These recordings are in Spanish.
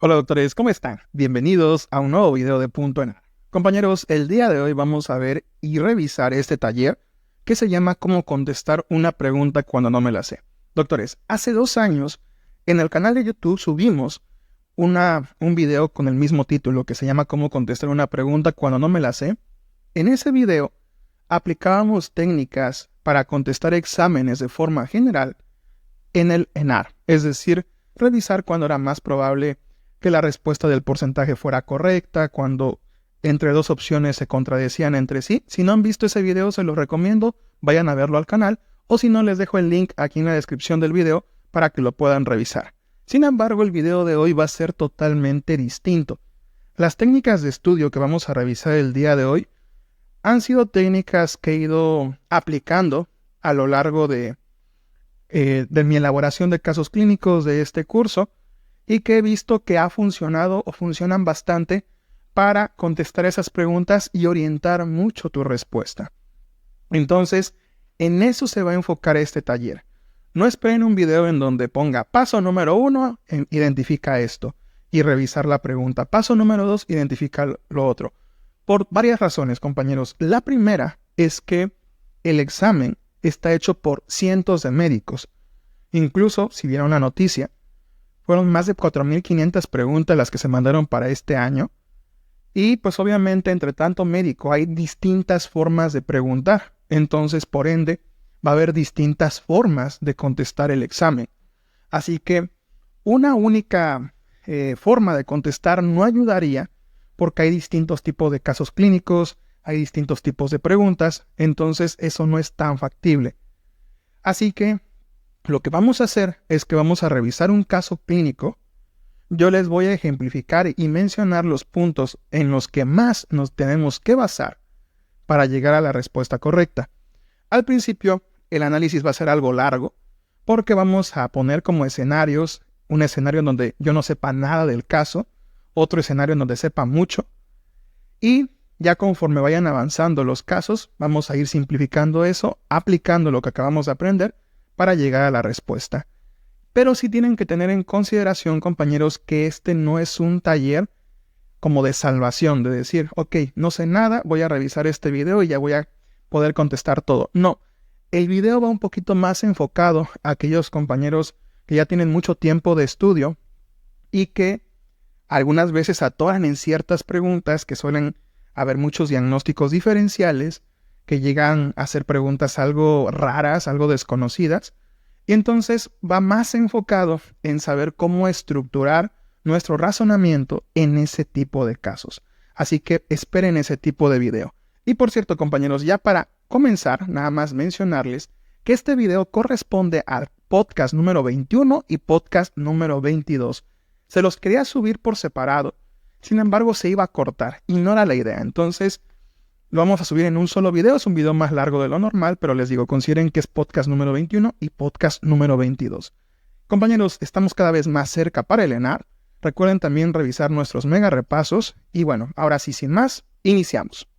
Hola doctores, ¿cómo están? Bienvenidos a un nuevo video de Punto en A. Compañeros, el día de hoy vamos a ver y revisar este taller que se llama Cómo contestar una pregunta cuando no me la sé. Doctores, hace 2 años en el canal de YouTube subimos un video con el mismo título que se llama Cómo contestar una pregunta cuando no me la sé. En ese video aplicábamos técnicas para contestar exámenes de forma general en el ENAR, es decir, revisar cuando era más probable que la respuesta del porcentaje fuera correcta, cuando entre dos opciones se contradecían entre sí. Si no han visto ese video, se los recomiendo, vayan a verlo al canal, o si no, les dejo el link aquí en la descripción del video para que lo puedan revisar. Sin embargo, el video de hoy va a ser totalmente distinto. Las técnicas de estudio que vamos a revisar el día de hoy han sido técnicas que he ido aplicando a lo largo de mi elaboración de casos clínicos de este curso, y que he visto que ha funcionado o funcionan bastante para contestar esas preguntas y orientar mucho tu respuesta. Entonces, en eso se va a enfocar este taller. No esperen un video en donde ponga paso número 1, identifica esto, y revisar la pregunta. Paso número 2, identifica lo otro. Por varias razones, compañeros. La primera es que el examen está hecho por cientos de médicos. Incluso, si vieron la noticia, fueron más de 4.500 preguntas las que se mandaron para este año. Y pues obviamente entre tanto médico hay distintas formas de preguntar. Entonces, por ende, va a haber distintas formas de contestar el examen. Así que una única forma de contestar no ayudaría, porque hay distintos tipos de casos clínicos, hay distintos tipos de preguntas. Entonces eso no es tan factible. Así que lo que vamos a hacer es que vamos a revisar un caso clínico. Yo les voy a ejemplificar y mencionar los puntos en los que más nos tenemos que basar para llegar a la respuesta correcta. Al principio, el análisis va a ser algo largo, porque vamos a poner como escenarios, un escenario en donde yo no sepa nada del caso, otro escenario en donde sepa mucho, y ya conforme vayan avanzando los casos, vamos a ir simplificando eso, aplicando lo que acabamos de aprender, para llegar a la respuesta. Pero sí tienen que tener en consideración, compañeros, que este no es un taller como de salvación, de decir, ok, no sé nada, voy a revisar este video y ya voy a poder contestar todo. No, el video va un poquito más enfocado a aquellos compañeros que ya tienen mucho tiempo de estudio y que algunas veces atoran en ciertas preguntas, que suelen haber muchos diagnósticos diferenciales, que llegan a hacer preguntas algo raras, algo desconocidas, y entonces va más enfocado en saber cómo estructurar nuestro razonamiento en ese tipo de casos. Así que esperen ese tipo de video. Y por cierto, compañeros, ya para comenzar, nada más mencionarles que este video corresponde al podcast número 21 y podcast número 22. Se los quería subir por separado, sin embargo se iba a cortar, y no era la idea. Entonces lo vamos a subir en un solo video, es un video más largo de lo normal, pero les digo, consideren que es podcast número 21 y podcast número 22. Compañeros, estamos cada vez más cerca para el ENAR. Recuerden también revisar nuestros mega repasos. Y bueno, ahora sí, sin más, iniciamos.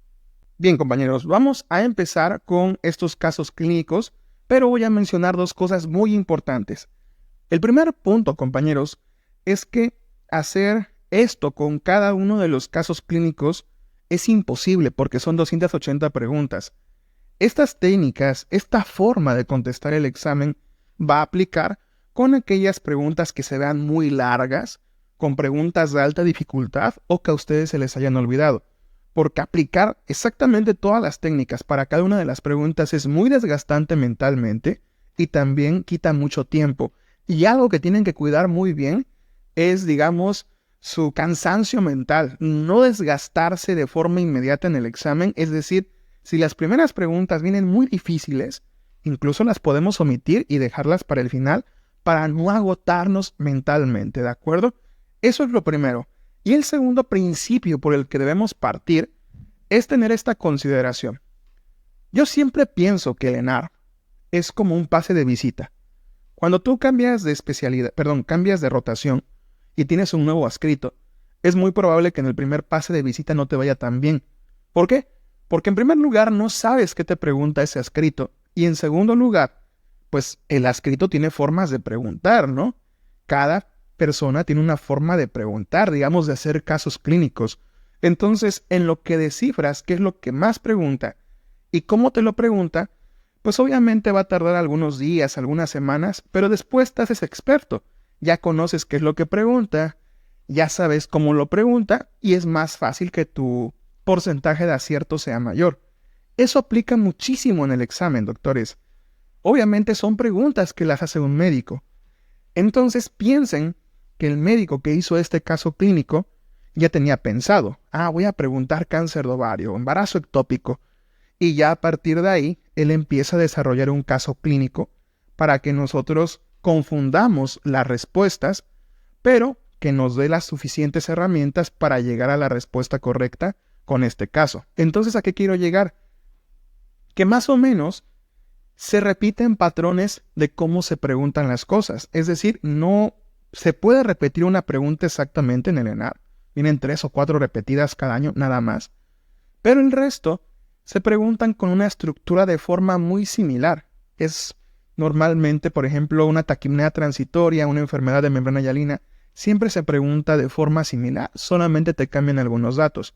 Bien, compañeros, vamos a empezar con estos casos clínicos, pero voy a mencionar 2 cosas muy importantes. El primer punto, compañeros, es que hacer esto con cada uno de los casos clínicos es imposible, porque son 280 preguntas. Estas técnicas, esta forma de contestar el examen va a aplicar con aquellas preguntas que se vean muy largas, con preguntas de alta dificultad o que a ustedes se les hayan olvidado. Porque aplicar exactamente todas las técnicas para cada una de las preguntas es muy desgastante mentalmente y también quita mucho tiempo. Y algo que tienen que cuidar muy bien es, digamos, su cansancio mental, no desgastarse de forma inmediata en el examen. Es decir, si las primeras preguntas vienen muy difíciles, incluso las podemos omitir y dejarlas para el final para no agotarnos mentalmente, ¿de acuerdo? Eso es lo primero. Y el segundo principio por el que debemos partir es tener esta consideración. Yo siempre pienso que el ENAR es como un pase de visita. Cuando tú cambias de rotación y tienes un nuevo adscrito, es muy probable que en el primer pase de visita no te vaya tan bien. ¿Por qué? Porque en primer lugar no sabes qué te pregunta ese adscrito, y en segundo lugar, pues el adscrito tiene formas de preguntar, ¿no? Cada persona tiene una forma de preguntar, digamos, de hacer casos clínicos. Entonces, en lo que descifras qué es lo que más pregunta y cómo te lo pregunta, pues obviamente va a tardar algunos días, algunas semanas, pero después te haces experto. Ya conoces qué es lo que pregunta, ya sabes cómo lo pregunta y es más fácil que tu porcentaje de acierto sea mayor. Eso aplica muchísimo en el examen, doctores. Obviamente son preguntas que las hace un médico. Entonces piensen que el médico que hizo este caso clínico ya tenía pensado, voy a preguntar cáncer de ovario, embarazo ectópico, y ya a partir de ahí él empieza a desarrollar un caso clínico para que nosotros confundamos las respuestas, pero que nos dé las suficientes herramientas para llegar a la respuesta correcta con este caso. Entonces, ¿a qué quiero llegar? Que más o menos se repiten patrones de cómo se preguntan las cosas. Es decir, no se puede repetir una pregunta exactamente en el ENAR. Vienen 3 o 4 repetidas cada año, nada más. Pero el resto se preguntan con una estructura de forma muy similar. Es normalmente, por ejemplo, una taquipnea transitoria, una enfermedad de membrana hialina. Siempre se pregunta de forma similar, solamente te cambian algunos datos.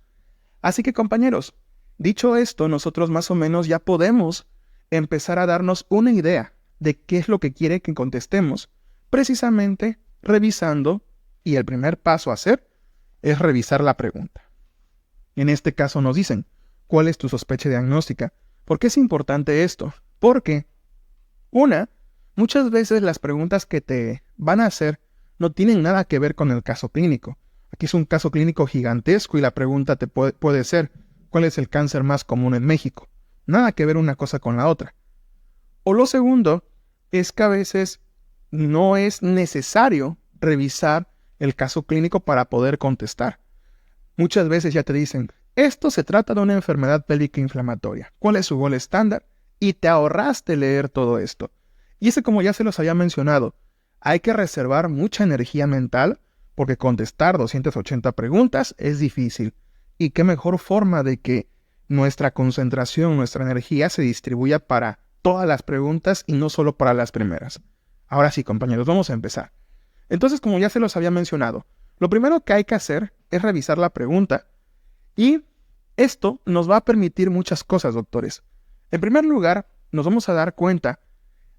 Así que, compañeros, dicho esto, nosotros más o menos ya podemos empezar a darnos una idea de qué es lo que quiere que contestemos, precisamente revisando, y el primer paso a hacer es revisar la pregunta. En este caso nos dicen, ¿cuál es tu sospecha diagnóstica? ¿Por qué es importante esto? Porque, muchas veces las preguntas que te van a hacer no tienen nada que ver con el caso clínico. Aquí es un caso clínico gigantesco y la pregunta te puede ser, ¿cuál es el cáncer más común en México? Nada que ver una cosa con la otra. O lo segundo es que a veces no es necesario revisar el caso clínico para poder contestar. Muchas veces ya te dicen, esto se trata de una enfermedad pélvica inflamatoria. ¿Cuál es su gol estándar? Y te ahorraste leer todo esto. Y ese, como ya se los había mencionado, hay que reservar mucha energía mental porque contestar 280 preguntas es difícil. Y qué mejor forma de que nuestra concentración, nuestra energía se distribuya para todas las preguntas y no solo para las primeras. Ahora sí, compañeros, vamos a empezar. Entonces, como ya se los había mencionado, lo primero que hay que hacer es revisar la pregunta y esto nos va a permitir muchas cosas, doctores. En primer lugar, nos vamos a dar cuenta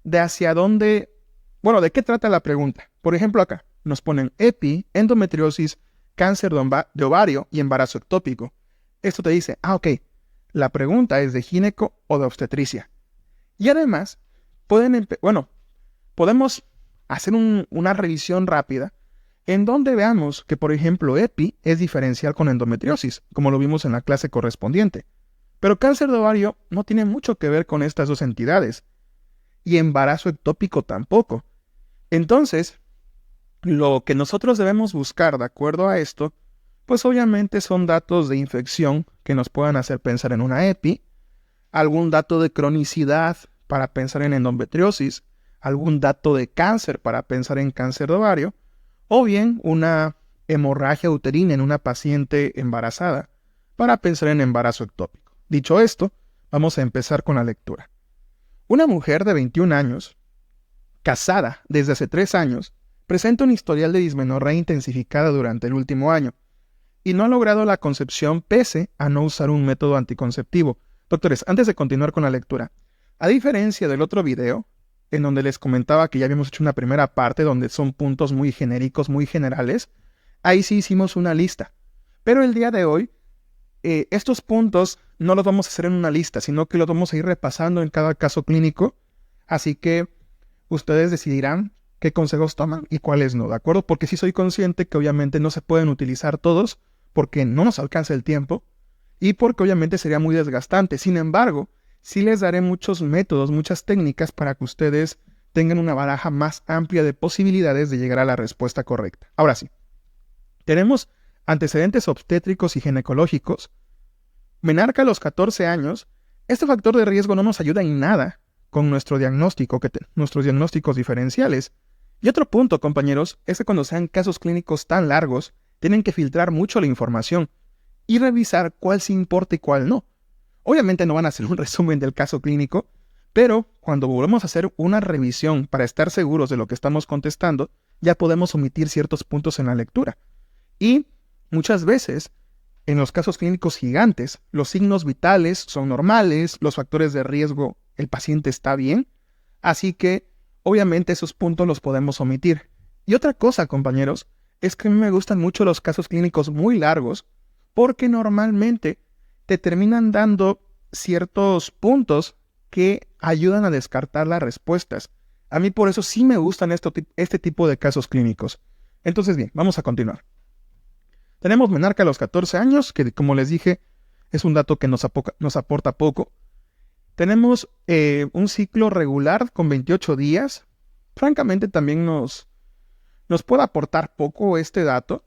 de hacia dónde, de qué trata la pregunta. Por ejemplo, acá nos ponen EPI, endometriosis, cáncer de ovario y embarazo ectópico. Esto te dice, ok, la pregunta es de gineco o de obstetricia. Y además, podemos hacer una revisión rápida en donde veamos que, por ejemplo, EPI es diferencial con endometriosis, como lo vimos en la clase correspondiente. Pero cáncer de ovario no tiene mucho que ver con estas dos entidades. Y embarazo ectópico tampoco. Entonces, lo que nosotros debemos buscar de acuerdo a esto, pues obviamente son datos de infección que nos puedan hacer pensar en una EPI, algún dato de cronicidad para pensar en endometriosis, algún dato de cáncer para pensar en cáncer de ovario, o bien una hemorragia uterina en una paciente embarazada para pensar en embarazo ectópico. Dicho esto, vamos a empezar con la lectura. Una mujer de 21 años, casada desde hace 3 años, presenta un historial de dismenorrea intensificada durante el último año y no ha logrado la concepción pese a no usar un método anticonceptivo. Doctores, antes de continuar con la lectura, a diferencia del otro video, en donde les comentaba que ya habíamos hecho una primera parte donde son puntos muy genéricos, muy generales, ahí sí hicimos una lista. Pero el día de hoy, estos puntos no los vamos a hacer en una lista, sino que los vamos a ir repasando en cada caso clínico. Así que ustedes decidirán qué consejos toman y cuáles no, ¿de acuerdo? Porque sí soy consciente que obviamente no se pueden utilizar todos porque no nos alcanza el tiempo y porque obviamente sería muy desgastante. Sin embargo, sí les daré muchos métodos, muchas técnicas para que ustedes tengan una baraja más amplia de posibilidades de llegar a la respuesta correcta. Ahora sí, tenemos antecedentes obstétricos y ginecológicos. Menarca a los 14 años, este factor de riesgo no nos ayuda en nada con nuestro diagnóstico, nuestros diagnósticos diferenciales. Y otro punto, compañeros, es que cuando sean casos clínicos tan largos, tienen que filtrar mucho la información y revisar cuál sí importa y cuál no. Obviamente no van a hacer un resumen del caso clínico, pero cuando volvemos a hacer una revisión para estar seguros de lo que estamos contestando, ya podemos omitir ciertos puntos en la lectura. Y muchas veces, en los casos clínicos gigantes, los signos vitales son normales, los factores de riesgo, el paciente está bien, así que obviamente esos puntos los podemos omitir. Y otra cosa, compañeros, es que a mí me gustan mucho los casos clínicos muy largos, porque normalmente te terminan dando ciertos puntos que ayudan a descartar las respuestas. A mí por eso sí me gustan este tipo de casos clínicos. Entonces bien, vamos a continuar. Tenemos menarca a los 14 años, que como les dije, es un dato que nos aporta poco. Tenemos un ciclo regular con 28 días. Francamente también nos puede aportar poco este dato,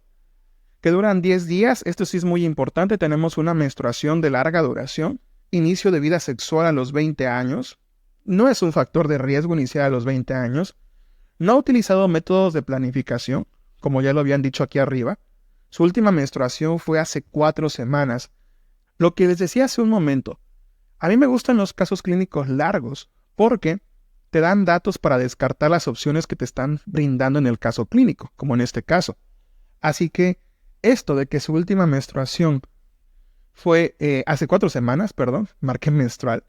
que duran 10 días. Esto sí es muy importante. Tenemos una menstruación de larga duración. Inicio de vida sexual a los 20 años. No es un factor de riesgo iniciar a los 20 años. No ha utilizado métodos de planificación, como ya lo habían dicho aquí arriba. Su última menstruación fue hace 4 semanas. Lo que les decía hace un momento. A mí me gustan los casos clínicos largos porque te dan datos para descartar las opciones que te están brindando en el caso clínico, como en este caso. Así que esto de que su última menstruación fue hace 4 semanas, marqué menstrual,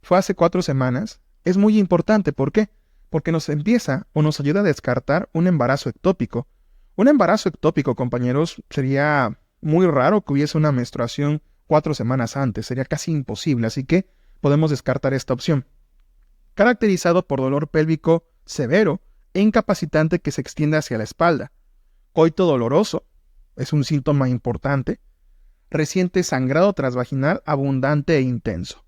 fue hace 4 semanas, es muy importante. ¿Por qué? Porque nos empieza o nos ayuda a descartar un embarazo ectópico. Un embarazo ectópico, compañeros, sería muy raro que hubiese una menstruación 4 semanas antes, sería casi imposible, así que podemos descartar esta opción. Caracterizado por dolor pélvico severo e incapacitante que se extiende hacia la espalda. Coito doloroso, es un síntoma importante. Reciente sangrado transvaginal abundante e intenso.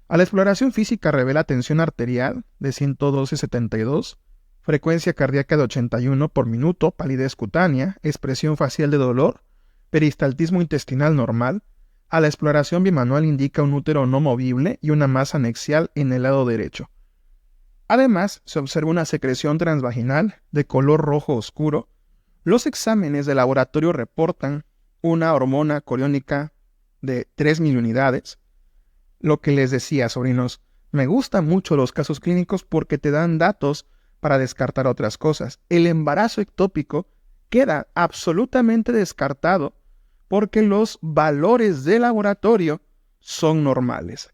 A la exploración física revela tensión arterial de 112/72, frecuencia cardíaca de 81 por minuto, palidez cutánea, expresión facial de dolor, peristaltismo intestinal normal. A la exploración bimanual indica un útero no movible y una masa anexial en el lado derecho. Además, se observa una secreción transvaginal de color rojo oscuro. Los exámenes de laboratorio reportan una hormona coriónica de 3 miliunidades. Lo que les decía, sobrinos, me gustan mucho los casos clínicos porque te dan datos para descartar otras cosas. El embarazo ectópico queda absolutamente descartado porque los valores de laboratorio son normales.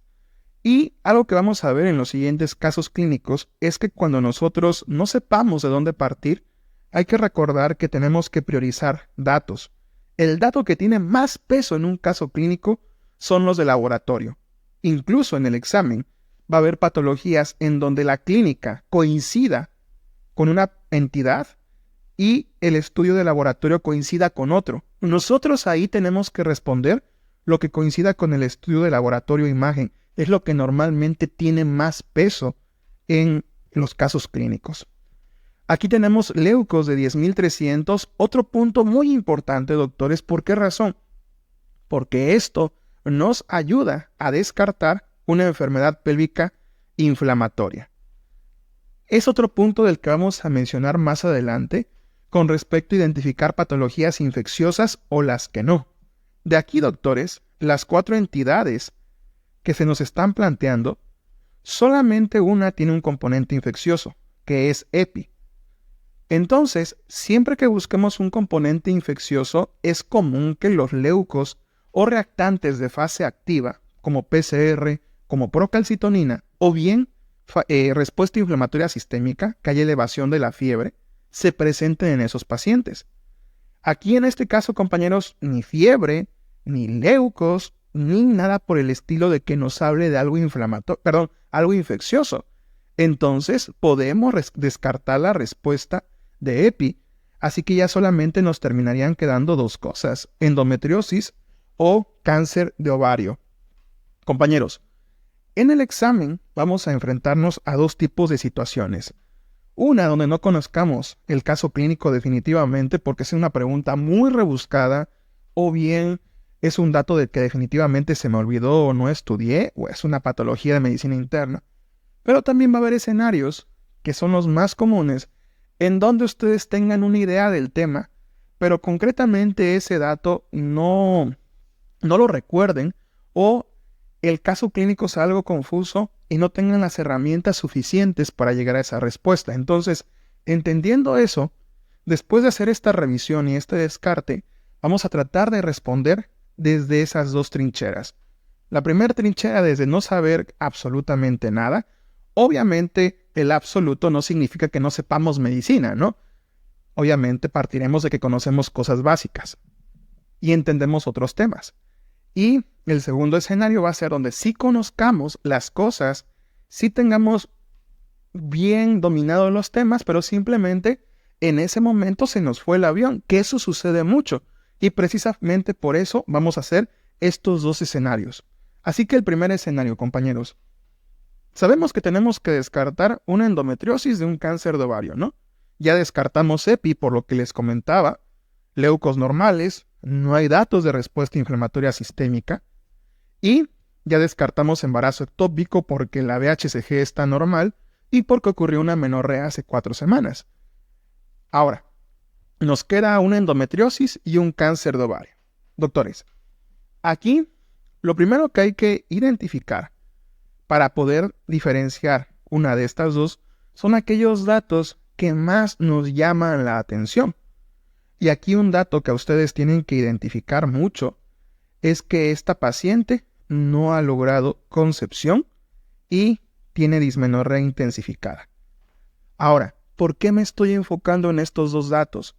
Y algo que vamos a ver en los siguientes casos clínicos es que cuando nosotros no sepamos de dónde partir, hay que recordar que tenemos que priorizar datos. El dato que tiene más peso en un caso clínico son los de laboratorio. Incluso en el examen va a haber patologías en donde la clínica coincida con una entidad y el estudio de laboratorio coincida con otro. Nosotros ahí tenemos que responder lo que coincida con el estudio de laboratorio imagen. Es lo que normalmente tiene más peso en los casos clínicos. Aquí tenemos leucos de 10.300. Otro punto muy importante, doctores, ¿por qué razón? Porque esto nos ayuda a descartar una enfermedad pélvica inflamatoria. Es otro punto del que vamos a mencionar más adelante con respecto a identificar patologías infecciosas o las que no. De aquí, doctores, las 4 entidades que se nos están planteando, solamente una tiene un componente infeccioso, que es EPI. Entonces, siempre que busquemos un componente infeccioso, es común que los leucos o reactantes de fase activa, como PCR, como procalcitonina, o bien respuesta inflamatoria sistémica, que hay elevación de la fiebre, se presenten en esos pacientes. Aquí en este caso, compañeros, ni fiebre, ni leucos, ni nada por el estilo de que nos hable de algo algo infeccioso. Entonces, podemos descartar la respuesta de EPI, así que ya solamente nos terminarían quedando 2 cosas, endometriosis o cáncer de ovario. Compañeros, en el examen vamos a enfrentarnos a 2 tipos de situaciones. Una donde no conozcamos el caso clínico definitivamente porque es una pregunta muy rebuscada, o bien es un dato de que definitivamente se me olvidó o no estudié, o es una patología de medicina interna. Pero también va a haber escenarios, que son los más comunes, en donde ustedes tengan una idea del tema, pero concretamente ese dato no lo recuerden, o el caso clínico sea algo confuso y no tengan las herramientas suficientes para llegar a esa respuesta. Entonces, Entendiendo eso, después de hacer esta revisión y este descarte, vamos a tratar de responder desde esas dos trincheras. La primera trinchera desde no saber absolutamente nada. Obviamente el absoluto no significa que no sepamos medicina, ¿no? Obviamente partiremos de que conocemos cosas básicas y entendemos otros temas. Y el segundo escenario va a ser donde sí conozcamos las cosas, sí tengamos bien dominados los temas, pero simplemente en ese momento se nos fue el avión, que eso sucede mucho. Y precisamente por eso vamos a hacer estos dos escenarios. Así que el primer escenario, compañeros. Sabemos que tenemos que descartar una endometriosis de un cáncer de ovario, ¿no? Ya descartamos EPI, por lo que les comentaba, leucos normales, no hay datos de respuesta inflamatoria sistémica, y ya descartamos embarazo ectópico porque la VHCG está normal y porque ocurrió una menorrea hace 4 semanas. Ahora, nos queda una endometriosis y un cáncer de ovario. Doctores, aquí lo primero que hay que identificar para poder diferenciar una de estas dos son aquellos datos que más nos llaman la atención. Y aquí un dato que a ustedes tienen que identificar mucho es que esta paciente no ha logrado concepción y tiene dismenorrea intensificada. Ahora, ¿por qué me estoy enfocando en estos dos datos?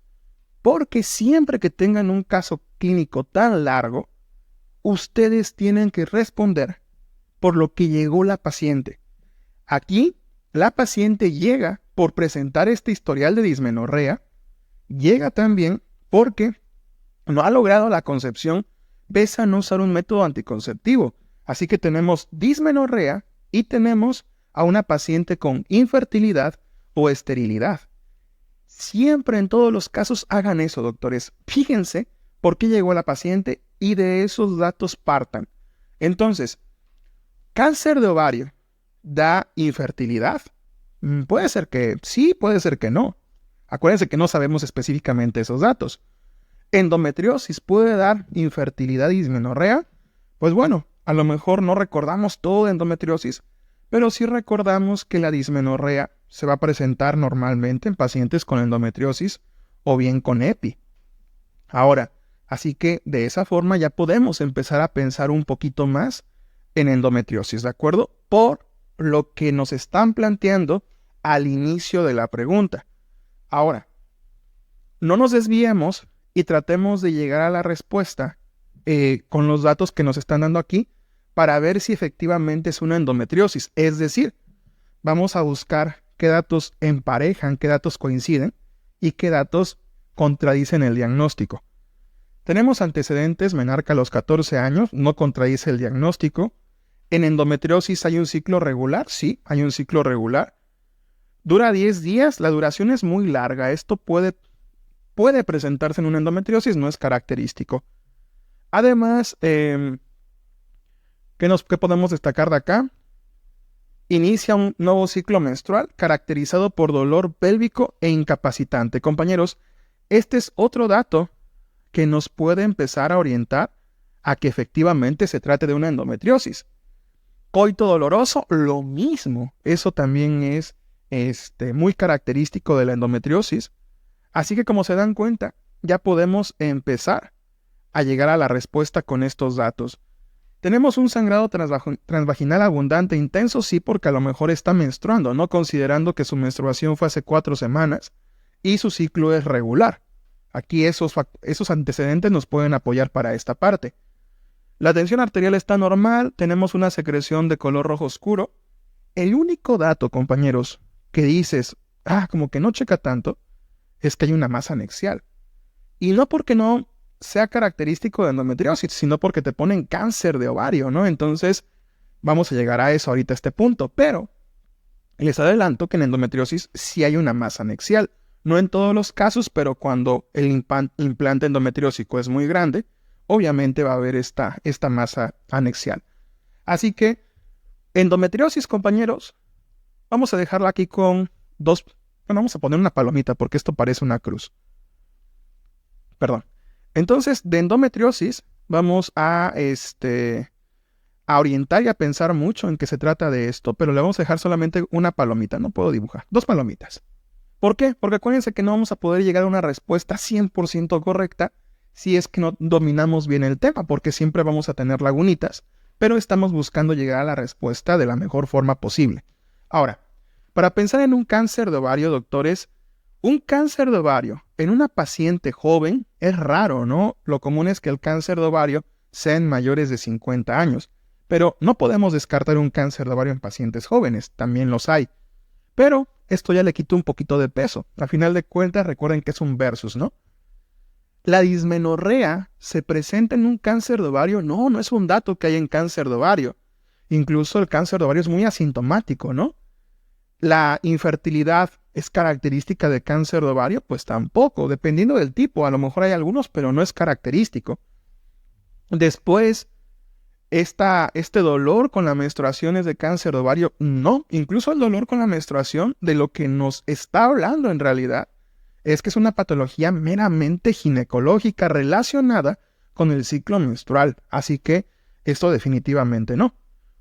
Porque siempre que tengan un caso clínico tan largo, ustedes tienen que responder por lo que llegó la paciente. Aquí, la paciente llega por presentar este historial de dismenorrea, llega también porque no ha logrado la concepción pese a no usar un método anticonceptivo. Así que tenemos dismenorrea y tenemos a una paciente con infertilidad o esterilidad. Siempre en todos los casos hagan eso, doctores. Fíjense por qué llegó la paciente y de esos datos partan. Entonces, cáncer de ovario da infertilidad. Puede ser que sí, puede ser que no. Acuérdense que no sabemos específicamente esos datos. Endometriosis puede dar infertilidad y dismenorrea. Pues bueno, a lo mejor no recordamos todo de endometriosis, pero sí recordamos que la dismenorrea se va a presentar normalmente en pacientes con endometriosis o bien con EPI. Ahora, así que de esa forma ya podemos empezar a pensar un poquito más en endometriosis, ¿de acuerdo? Por lo que nos están planteando al inicio de la pregunta. Ahora, no nos desviemos y tratemos de llegar a la respuesta con los datos que nos están dando aquí para ver si efectivamente es una endometriosis. Es decir, vamos a buscar qué datos emparejan, qué datos coinciden y qué datos contradicen el diagnóstico. Tenemos antecedentes, menarca a los 14 años, no contradice el diagnóstico. En endometriosis hay un ciclo regular, sí, hay un ciclo regular. Dura 10 días, la duración es muy larga, esto puede presentarse en una endometriosis, no es característico. Además, ¿qué podemos destacar de acá? Inicia un nuevo ciclo menstrual caracterizado por dolor pélvico e incapacitante. Compañeros, este es otro dato que nos puede empezar a orientar a que efectivamente se trate de una endometriosis. Coito doloroso, lo mismo. Eso también es muy característico de la endometriosis. Así que como se dan cuenta, ya podemos empezar a llegar a la respuesta con estos datos. ¿Tenemos un sangrado transvaginal abundante intenso? Sí, porque a lo mejor está menstruando, ¿no? Considerando que su menstruación fue hace 4 semanas y su ciclo es regular. Aquí esos antecedentes nos pueden apoyar para esta parte. La tensión arterial está normal, tenemos una secreción de color rojo oscuro. El único dato, compañeros, que dices, como que no checa tanto, es que hay una masa anexial. Y no porque no sea característico de endometriosis, sino porque te ponen cáncer de ovario, ¿no? Entonces, vamos a llegar a eso ahorita a este punto, pero les adelanto que en endometriosis sí hay una masa anexial. No en todos los casos, pero cuando el implante endometriósico es muy grande, obviamente va a haber esta masa anexial. Así que, endometriosis, compañeros, vamos a dejarla aquí con dos. Bueno, vamos a poner una palomita porque esto parece una cruz. Perdón. Entonces, de endometriosis vamos a orientar y a pensar mucho en que se trata de esto, pero le vamos a dejar solamente una palomita, no puedo dibujar, 2 palomitas. ¿Por qué? Porque acuérdense que no vamos a poder llegar a una respuesta 100% correcta si es que no dominamos bien el tema, porque siempre vamos a tener lagunitas, pero estamos buscando llegar a la respuesta de la mejor forma posible. Ahora, para pensar en un cáncer de ovario, doctores, un cáncer de ovario en una paciente joven es raro, ¿no? Lo común es que el cáncer de ovario sea en mayores de 50 años, pero no podemos descartar un cáncer de ovario en pacientes jóvenes, también los hay. Pero esto ya le quita un poquito de peso. A final de cuentas, recuerden que es un versus, ¿no? ¿La dismenorrea se presenta en un cáncer de ovario? No, no es un dato que hay en cáncer de ovario. Incluso el cáncer de ovario es muy asintomático, ¿no? ¿La infertilidad es característica de cáncer de ovario? Pues tampoco, dependiendo del tipo. A lo mejor hay algunos, pero no es característico. Después, este dolor con la menstruación es de cáncer de ovario. No, incluso el dolor con la menstruación, de lo que nos está hablando en realidad, es que es una patología meramente ginecológica relacionada con el ciclo menstrual. Así que esto definitivamente no.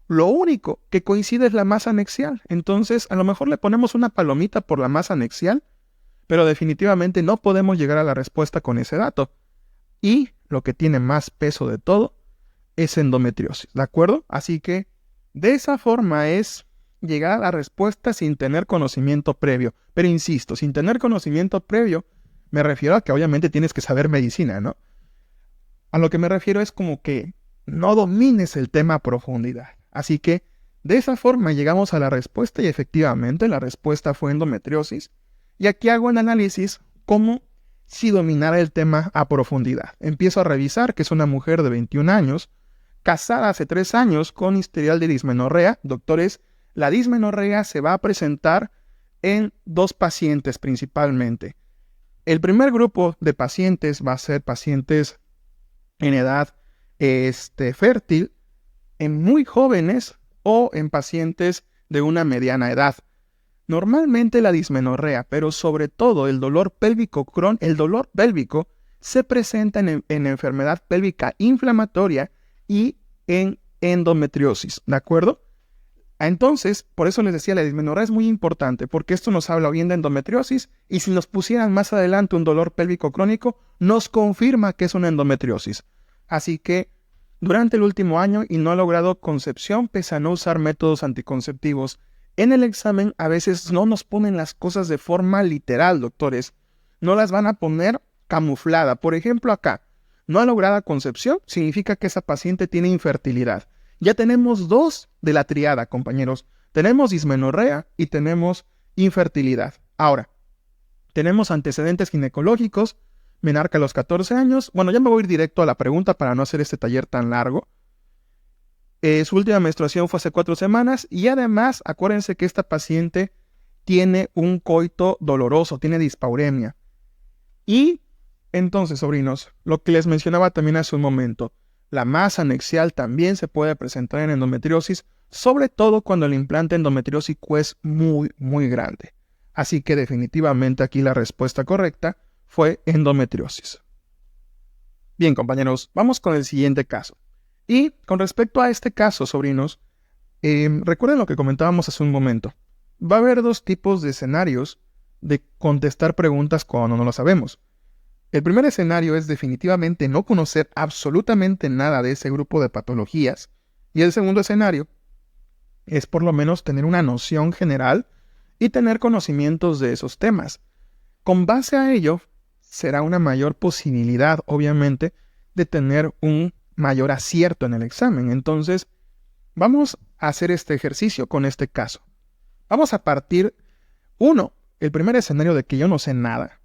Lo único que coincide es la masa anexial. Entonces, a lo mejor le ponemos una palomita por la masa anexial, pero definitivamente no podemos llegar a la respuesta con ese dato. Y lo que tiene más peso de todo es endometriosis, ¿de acuerdo? Así que de esa forma es llegar a la respuesta sin tener conocimiento previo. Pero insisto, sin tener conocimiento previo, me refiero a que obviamente tienes que saber medicina, ¿no? A lo que me refiero es como que no domines el tema a profundidad. Así que de esa forma llegamos a la respuesta y efectivamente la respuesta fue endometriosis. Y aquí hago el análisis como si dominara el tema a profundidad. Empiezo a revisar que es una mujer de 21 años, casada hace 3 años con historial de dismenorrea. Doctores, la dismenorrea se va a presentar en 2 pacientes principalmente. El primer grupo de pacientes va a ser pacientes en edad fértil, en muy jóvenes o en pacientes de una mediana edad. Normalmente la dismenorrea, pero sobre todo el dolor pélvico se presenta en enfermedad pélvica inflamatoria y en endometriosis, ¿de acuerdo? Entonces, por eso les decía, la dismenorrea es muy importante, porque esto nos habla bien de endometriosis, y si nos pusieran más adelante un dolor pélvico crónico, nos confirma que es una endometriosis. Así que, durante el último año y no ha logrado concepción pese a no usar métodos anticonceptivos, en el examen a veces no nos ponen las cosas de forma literal, doctores. No las van a poner camuflada. Por ejemplo, acá, no ha logrado concepción, significa que esa paciente tiene infertilidad. Ya tenemos 2 de la triada, compañeros. Tenemos dismenorrea y tenemos infertilidad. Ahora, tenemos antecedentes ginecológicos, menarca a los 14 años. Bueno, ya me voy a ir directo a la pregunta para no hacer este taller tan largo. Su última menstruación fue hace 4 semanas y además, acuérdense que esta paciente tiene un coito doloroso, tiene dispauremia. Y entonces, sobrinos, lo que les mencionaba también hace un momento, la masa anexial también se puede presentar en endometriosis, sobre todo cuando el implante endometriósico es muy, muy grande. Así que definitivamente aquí la respuesta correcta fue endometriosis. Bien, compañeros, vamos con el siguiente caso. Y con respecto a este caso, sobrinos, recuerden lo que comentábamos hace un momento. Va a haber 2 tipos de escenarios de contestar preguntas cuando no lo sabemos. El primer escenario es definitivamente no conocer absolutamente nada de ese grupo de patologías. Y el segundo escenario es por lo menos tener una noción general y tener conocimientos de esos temas. Con base a ello, será una mayor posibilidad, obviamente, de tener un mayor acierto en el examen. Entonces, vamos a hacer este ejercicio con este caso. Vamos a partir, el primer escenario de que yo no sé nada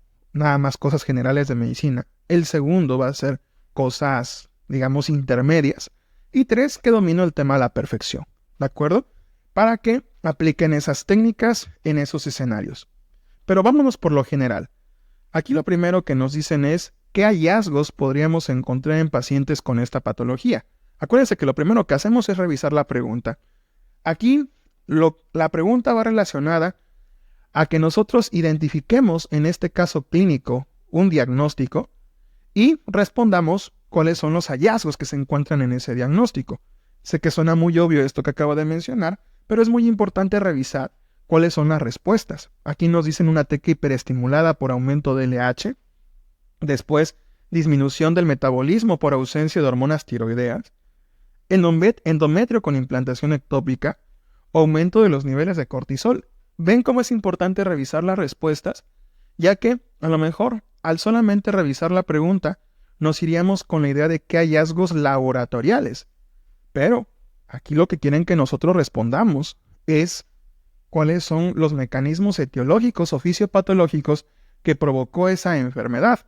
más cosas generales de medicina. El segundo va a ser cosas, digamos, intermedias. Y 3, que domino el tema a la perfección, ¿de acuerdo? Para que apliquen esas técnicas en esos escenarios. Pero vámonos por lo general. Aquí lo primero que nos dicen es qué hallazgos podríamos encontrar en pacientes con esta patología. Acuérdense que lo primero que hacemos es revisar la pregunta. Aquí la pregunta va relacionada a que nosotros identifiquemos en este caso clínico un diagnóstico y respondamos cuáles son los hallazgos que se encuentran en ese diagnóstico. Sé que suena muy obvio esto que acabo de mencionar, pero es muy importante revisar ¿Cuáles son las respuestas? Aquí nos dicen una teca hiperestimulada por aumento de LH, después disminución del metabolismo por ausencia de hormonas tiroideas, endometrio con implantación ectópica, aumento de los niveles de cortisol. ¿Ven cómo es importante revisar las respuestas? Ya que, a lo mejor, al solamente revisar la pregunta, nos iríamos con la idea de que hay hallazgos laboratoriales. Pero, aquí lo que quieren que nosotros respondamos es cuáles son los mecanismos etiológicos o fisiopatológicos que provocó esa enfermedad.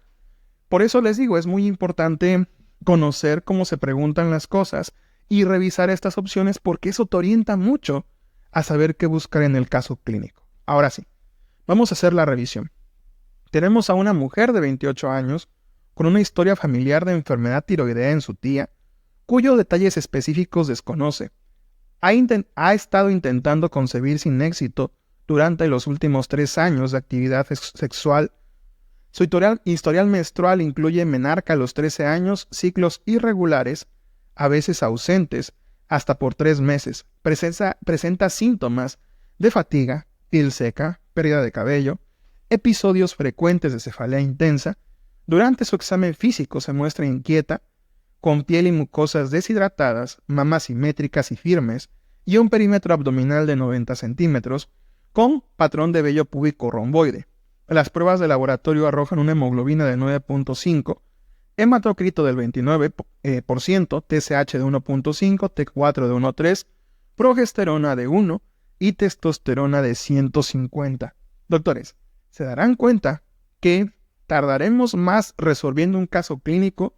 Por eso les digo, es muy importante conocer cómo se preguntan las cosas y revisar estas opciones porque eso te orienta mucho a saber qué buscar en el caso clínico. Ahora sí, vamos a hacer la revisión. Tenemos a una mujer de 28 años con una historia familiar de enfermedad tiroidea en su tía, cuyos detalles específicos desconoce. Ha estado intentando concebir sin éxito durante los últimos 3 años de actividad sexual. Su historial menstrual incluye menarca a los 13 años, ciclos irregulares, a veces ausentes, hasta por 3 meses. Presenta síntomas de fatiga, piel seca, pérdida de cabello, episodios frecuentes de cefalea intensa. Durante su examen físico se muestra inquieta, con piel y mucosas deshidratadas, mamas simétricas y firmes, y un perímetro abdominal de 90 centímetros, con patrón de vello púbico romboide. Las pruebas de laboratorio arrojan una hemoglobina de 9.5, hematocrito del 29%, TSH de 1.5, T4 de 1.3, progesterona de 1 y testosterona de 150. Doctores, se darán cuenta que tardaremos más resolviendo un caso clínico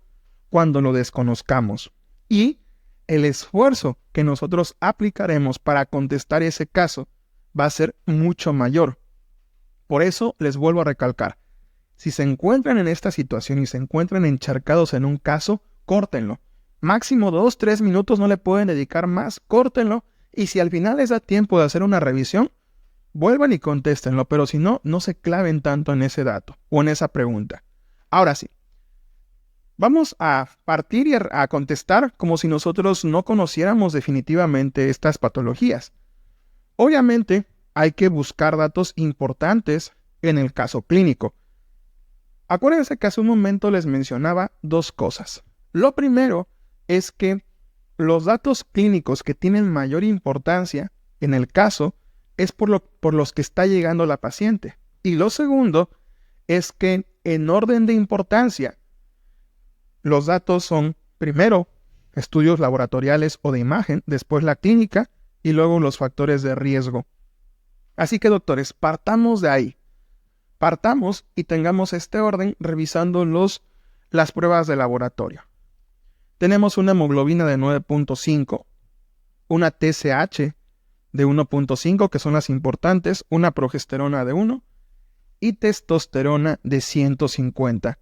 cuando lo desconozcamos. Y el esfuerzo que nosotros aplicaremos para contestar ese caso va a ser mucho mayor. Por eso les vuelvo a recalcar, si se encuentran en esta situación y se encuentran encharcados en un caso, córtenlo. Máximo 2-3 minutos, no le pueden dedicar más, córtenlo. Y si al final les da tiempo de hacer una revisión, vuelvan y contéstenlo, pero si no, no se claven tanto en ese dato o en esa pregunta. Ahora sí, vamos a partir y a contestar como si nosotros no conociéramos definitivamente estas patologías. Obviamente, hay que buscar datos importantes en el caso clínico. Acuérdense que hace un momento les mencionaba 2 cosas. Lo primero es que los datos clínicos que tienen mayor importancia en el caso es por los que está llegando la paciente. Y lo segundo es que en orden de importancia, los datos son primero estudios laboratoriales o de imagen, después la clínica y luego los factores de riesgo. Así que doctores, partamos de ahí. Partamos y tengamos este orden revisando las pruebas de laboratorio. Tenemos una hemoglobina de 9.5, una TSH de 1.5, que son las importantes, una progesterona de 1 y testosterona de 150.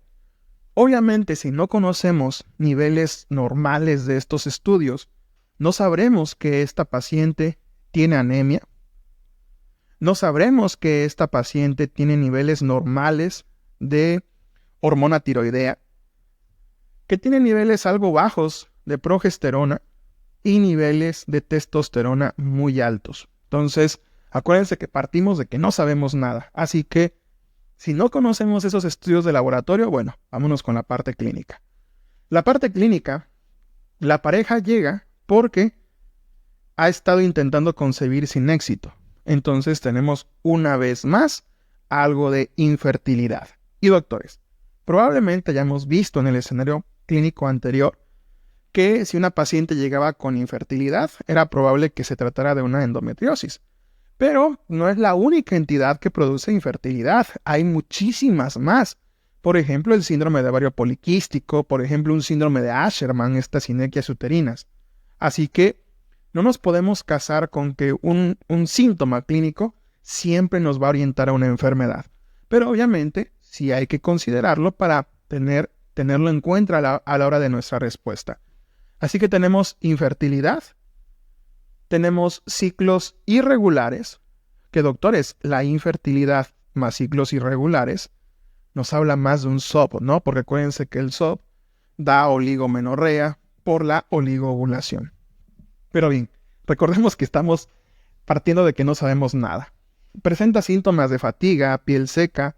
Obviamente, si no conocemos niveles normales de estos estudios, no sabremos que esta paciente tiene anemia, no sabremos que esta paciente tiene niveles normales de hormona tiroidea, que tiene niveles algo bajos de progesterona y niveles de testosterona muy altos. Entonces, acuérdense que partimos de que no sabemos nada. Así que, si no conocemos esos estudios de laboratorio, bueno, vámonos con la parte clínica. La parte clínica, la pareja llega porque ha estado intentando concebir sin éxito. Entonces tenemos una vez más algo de infertilidad. Y doctores, probablemente hayamos visto en el escenario clínico anterior que si una paciente llegaba con infertilidad, era probable que se tratara de una endometriosis. Pero no es la única entidad que produce infertilidad. Hay muchísimas más. Por ejemplo, el síndrome de ovario poliquístico, por ejemplo, un síndrome de Asherman, estas sinequias uterinas. Así que no nos podemos casar con que un síntoma clínico siempre nos va a orientar a una enfermedad. Pero obviamente sí hay que considerarlo para tenerlo en cuenta a la hora de nuestra respuesta. Así que tenemos infertilidad, tenemos ciclos irregulares, que doctores, la infertilidad más ciclos irregulares nos habla más de un SOP, ¿no? Porque acuérdense que el SOP da oligomenorrea por la oligoovulación. Pero bien, recordemos que estamos partiendo de que no sabemos nada. presenta síntomas de fatiga, piel seca,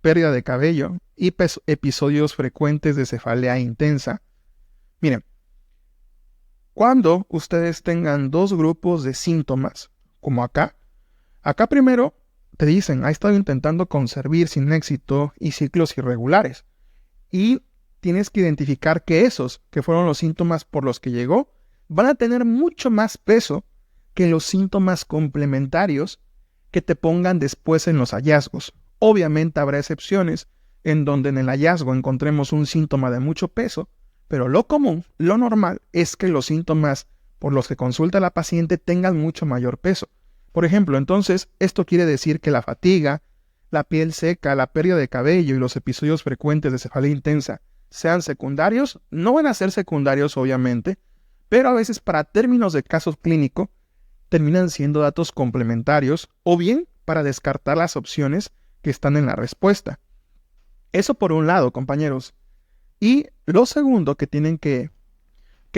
pérdida de cabello y episodios frecuentes de cefalea intensa. Miren, cuando ustedes tengan dos grupos de síntomas, como acá primero te dicen, ha estado intentando concebir sin éxito y ciclos irregulares. Y tienes que identificar que esos, que fueron los síntomas por los que llegó, van a tener mucho más peso que los síntomas complementarios que te pongan después en los hallazgos. Obviamente habrá excepciones en donde en el hallazgo encontremos un síntoma de mucho peso, pero lo común, lo normal, es que los síntomas por los que consulta la paciente tengan mucho mayor peso. Por ejemplo, entonces, esto quiere decir que la fatiga, la piel seca, la pérdida de cabello y los episodios frecuentes de cefalea intensa sean secundarios. No van a ser secundarios, obviamente, pero a veces para términos de caso clínico terminan siendo datos complementarios o bien para descartar las opciones que están en la respuesta. Eso por un lado, compañeros. Y lo segundo que tienen que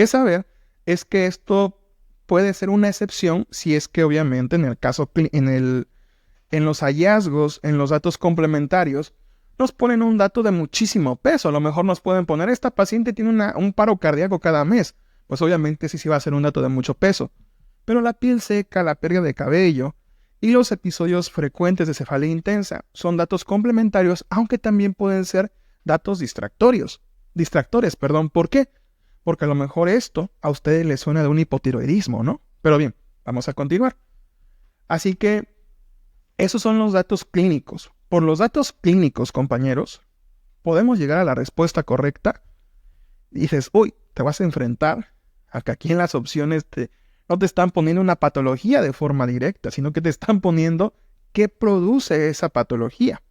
saber es que esto puede ser una excepción si es que obviamente en el caso, en los hallazgos, en los datos complementarios, nos ponen un dato de muchísimo peso. A lo mejor nos pueden poner, esta paciente tiene un paro cardíaco cada mes. Pues obviamente sí va a ser un dato de mucho peso. Pero la piel seca, la pérdida de cabello y los episodios frecuentes de cefalea intensa son datos complementarios, aunque también pueden ser datos distractores. ¿Por qué? Porque a lo mejor esto a ustedes les suena de un hipotiroidismo, ¿no? Pero bien, vamos a continuar. Así que esos son los datos clínicos. Por los datos clínicos, compañeros, podemos llegar a la respuesta correcta. Y dices, uy, te vas a enfrentar a que aquí en las opciones no te están poniendo una patología de forma directa, sino que te están poniendo qué produce esa patología.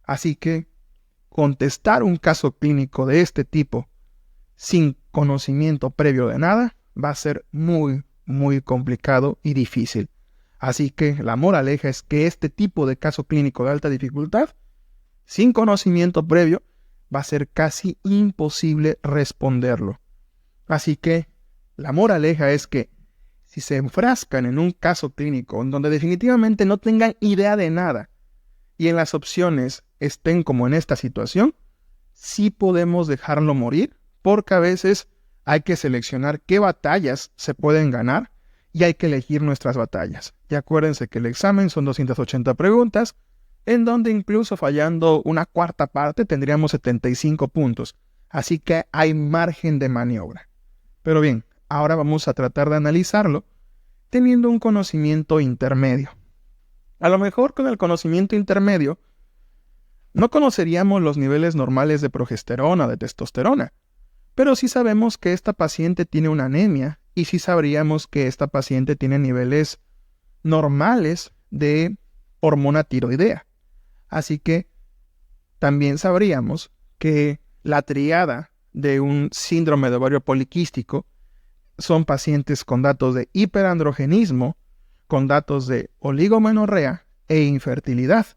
Así que contestar un caso clínico de este tipo sin conocimiento previo de nada va a ser muy, muy complicado y difícil. Así que la moraleja es que este tipo de caso clínico de alta dificultad, sin conocimiento previo, va a ser casi imposible responderlo. Así que la moraleja es que si se enfrascan en un caso clínico en donde definitivamente no tengan idea de nada y en las opciones estén como en esta situación, sí podemos dejarlo morir, porque a veces hay que seleccionar qué batallas se pueden ganar y hay que elegir nuestras batallas. Y acuérdense que el examen son 280 preguntas, en donde incluso fallando una cuarta parte tendríamos 75 puntos. Así que hay margen de maniobra. Pero bien, ahora vamos a tratar de analizarlo teniendo un conocimiento intermedio. A lo mejor con el conocimiento intermedio no conoceríamos los niveles normales de progesterona o de testosterona, pero sí sabemos que esta paciente tiene una anemia y sí sabríamos que esta paciente tiene niveles normales de hormona tiroidea. Así que también sabríamos que la triada de un síndrome de ovario poliquístico son pacientes con datos de hiperandrogenismo, con datos de oligomenorrea e infertilidad.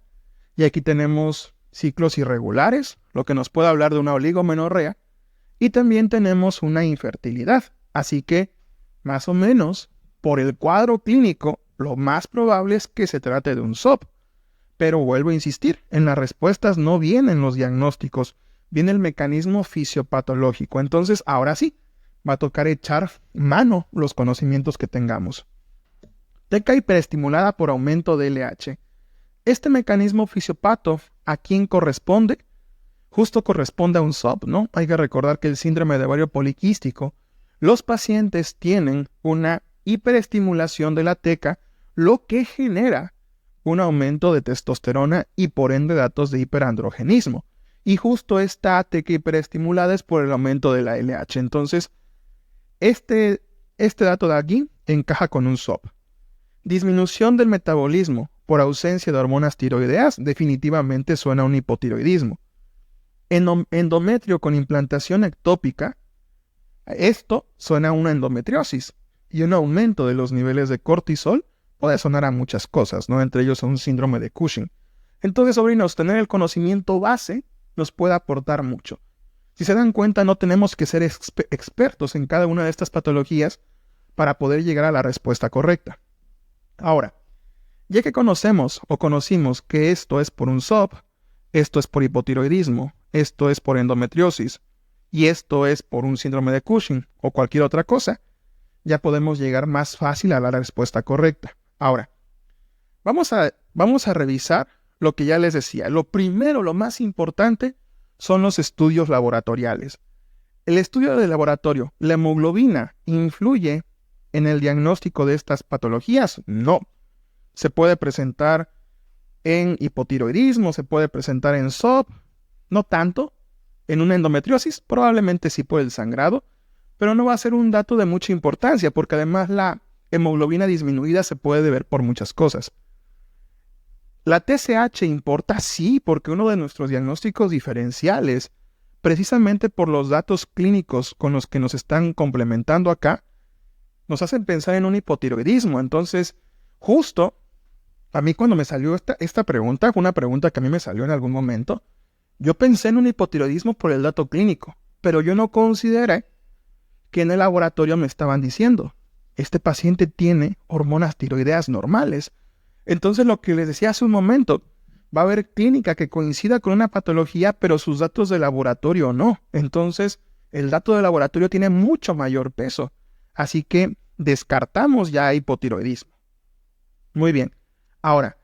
Y aquí tenemos ciclos irregulares, lo que nos puede hablar de una oligomenorrea, y también tenemos una infertilidad. Así que, más o menos, por el cuadro clínico, lo más probable es que se trate de un SOP. Pero vuelvo a insistir, en las respuestas no vienen los diagnósticos, viene el mecanismo fisiopatológico. Entonces, ahora sí, va a tocar echar mano los conocimientos que tengamos. TECA hiperestimulada por aumento de LH. Este mecanismo fisiopato, ¿a quién corresponde? Justo corresponde a un SOP, ¿no? Hay que recordar que el síndrome de ovario poliquístico, los pacientes tienen una hiperestimulación de la TECA, lo que genera un aumento de testosterona y por ende datos de hiperandrogenismo. Y justo esta TECA hiperestimulada es por el aumento de la LH. Entonces, este dato de aquí encaja con un SOP. Disminución del metabolismo por ausencia de hormonas tiroideas definitivamente suena a un hipotiroidismo. Endometrio con implantación ectópica, esto suena a una endometriosis. Y un aumento de los niveles de cortisol puede sonar a muchas cosas, ¿no? Entre ellos a un síndrome de Cushing. Entonces, sobrinos, tener el conocimiento base nos puede aportar mucho. Si se dan cuenta, no tenemos que ser expertos en cada una de estas patologías para poder llegar a la respuesta correcta. Ahora, Ya que conocimos que esto es por un SOP, esto es por hipotiroidismo, esto es por endometriosis y esto es por un síndrome de Cushing o cualquier otra cosa, ya podemos llegar más fácil a la respuesta correcta. Ahora, vamos a revisar lo que ya les decía. Lo primero, lo más importante, son los estudios laboratoriales. El estudio de laboratorio, ¿la hemoglobina influye en el diagnóstico de estas patologías? No. Se puede presentar en hipotiroidismo, se puede presentar en SOP, no tanto. En una endometriosis, probablemente sí por el sangrado, pero no va a ser un dato de mucha importancia, porque además la hemoglobina disminuida se puede ver por muchas cosas. La TSH importa, sí, porque uno de nuestros diagnósticos diferenciales, precisamente por los datos clínicos con los que nos están complementando acá, nos hacen pensar en un hipotiroidismo. Entonces, justo a mí cuando me salió esta pregunta, fue una pregunta que a mí me salió en algún momento, yo pensé en un hipotiroidismo por el dato clínico, pero yo no consideré que en el laboratorio me estaban diciendo, este paciente tiene hormonas tiroideas normales. Entonces lo que les decía hace un momento, va a haber clínica que coincida con una patología, pero sus datos de laboratorio no. Entonces el dato de laboratorio tiene mucho mayor peso. Así que descartamos ya hipotiroidismo. Muy bien. Ahora,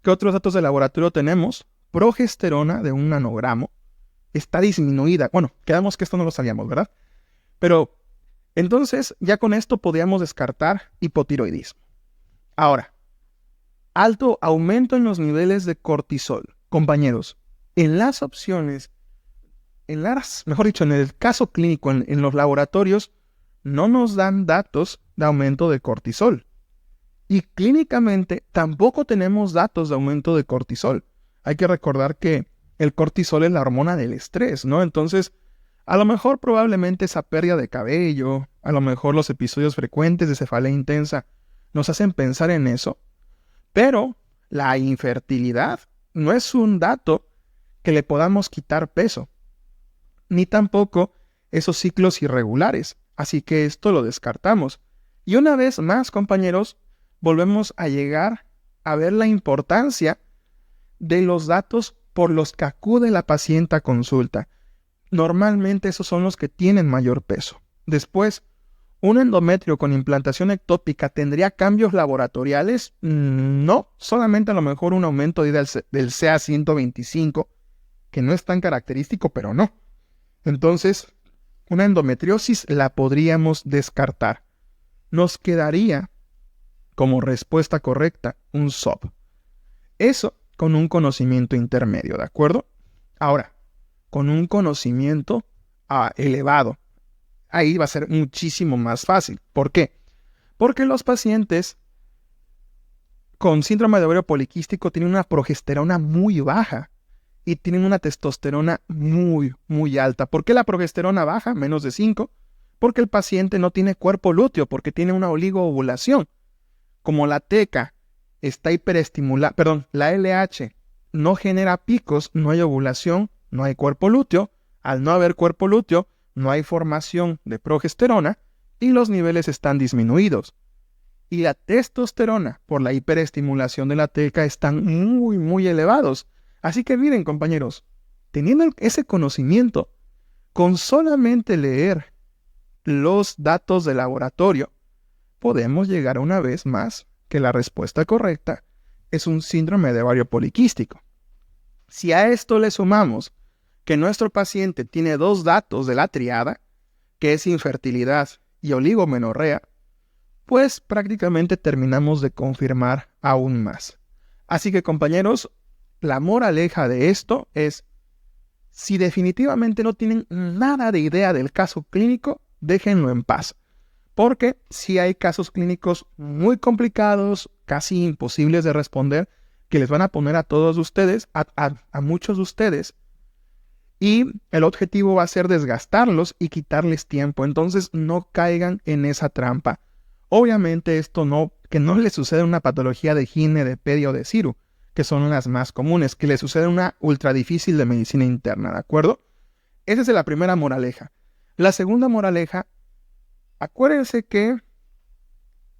¿qué otros datos de laboratorio tenemos? Progesterona de un nanogramo está disminuida. Bueno, quedamos que esto no lo sabíamos, ¿verdad? Pero entonces ya con esto podríamos descartar hipotiroidismo. Ahora, alto aumento en los niveles de cortisol. Compañeros, en las opciones, mejor dicho, en el caso clínico, en los laboratorios, no nos dan datos de aumento de cortisol. Y clínicamente tampoco tenemos datos de aumento de cortisol. Hay que recordar que el cortisol es la hormona del estrés, ¿no? Entonces, a lo mejor probablemente esa pérdida de cabello, a lo mejor los episodios frecuentes de cefalea intensa nos hacen pensar en eso, pero la infertilidad no es un dato que le podamos quitar peso, ni tampoco esos ciclos irregulares, así que esto lo descartamos. Y una vez más, compañeros, volvemos a llegar a ver la importancia de los datos por los que acude la paciente a consulta. Normalmente esos son los que tienen mayor peso. Después, ¿un endometrio con implantación ectópica tendría cambios laboratoriales? No, solamente a lo mejor un aumento del CA125, que no es tan característico, pero no. Entonces, una endometriosis la podríamos descartar. Nos quedaría como respuesta correcta un SOP. Eso con un conocimiento intermedio, ¿de acuerdo? Ahora, con un conocimiento elevado, ahí va a ser muchísimo más fácil. ¿Por qué? Porque los pacientes con síndrome de ovario poliquístico tienen una progesterona muy baja y tienen una testosterona muy, muy alta. ¿Por qué la progesterona baja, menos de 5? Porque el paciente no tiene cuerpo lúteo, porque tiene una oligoovulación. Como la teca está hiperestimulada, la LH no genera picos, no hay ovulación, no hay cuerpo lúteo. Al no haber cuerpo lúteo, no hay formación de progesterona y los niveles están disminuidos. Y la testosterona, por la hiperestimulación de la teca, están muy, muy elevados. Así que miren, compañeros, teniendo ese conocimiento, con solamente leer los datos de laboratorio, podemos llegar una vez más que la respuesta correcta es un síndrome de ovario poliquístico. Si a esto le sumamos que nuestro paciente tiene dos datos de la triada, que es infertilidad y oligomenorrea, pues prácticamente terminamos de confirmar aún más. Así que, compañeros, la moraleja de esto es, si definitivamente no tienen nada de idea del caso clínico, déjenlo en paz. Porque sí hay casos clínicos muy complicados, casi imposibles de responder, que les van a poner a todos ustedes, a muchos de ustedes, y el objetivo va a ser desgastarlos y quitarles tiempo. Entonces no caigan en esa trampa. Obviamente que no les suceda una patología de Gine, de Pedia o de Ciru, que son las más comunes, que les suceda una ultra difícil de medicina interna, ¿de acuerdo? Esa es la primera moraleja. La segunda moraleja, acuérdense que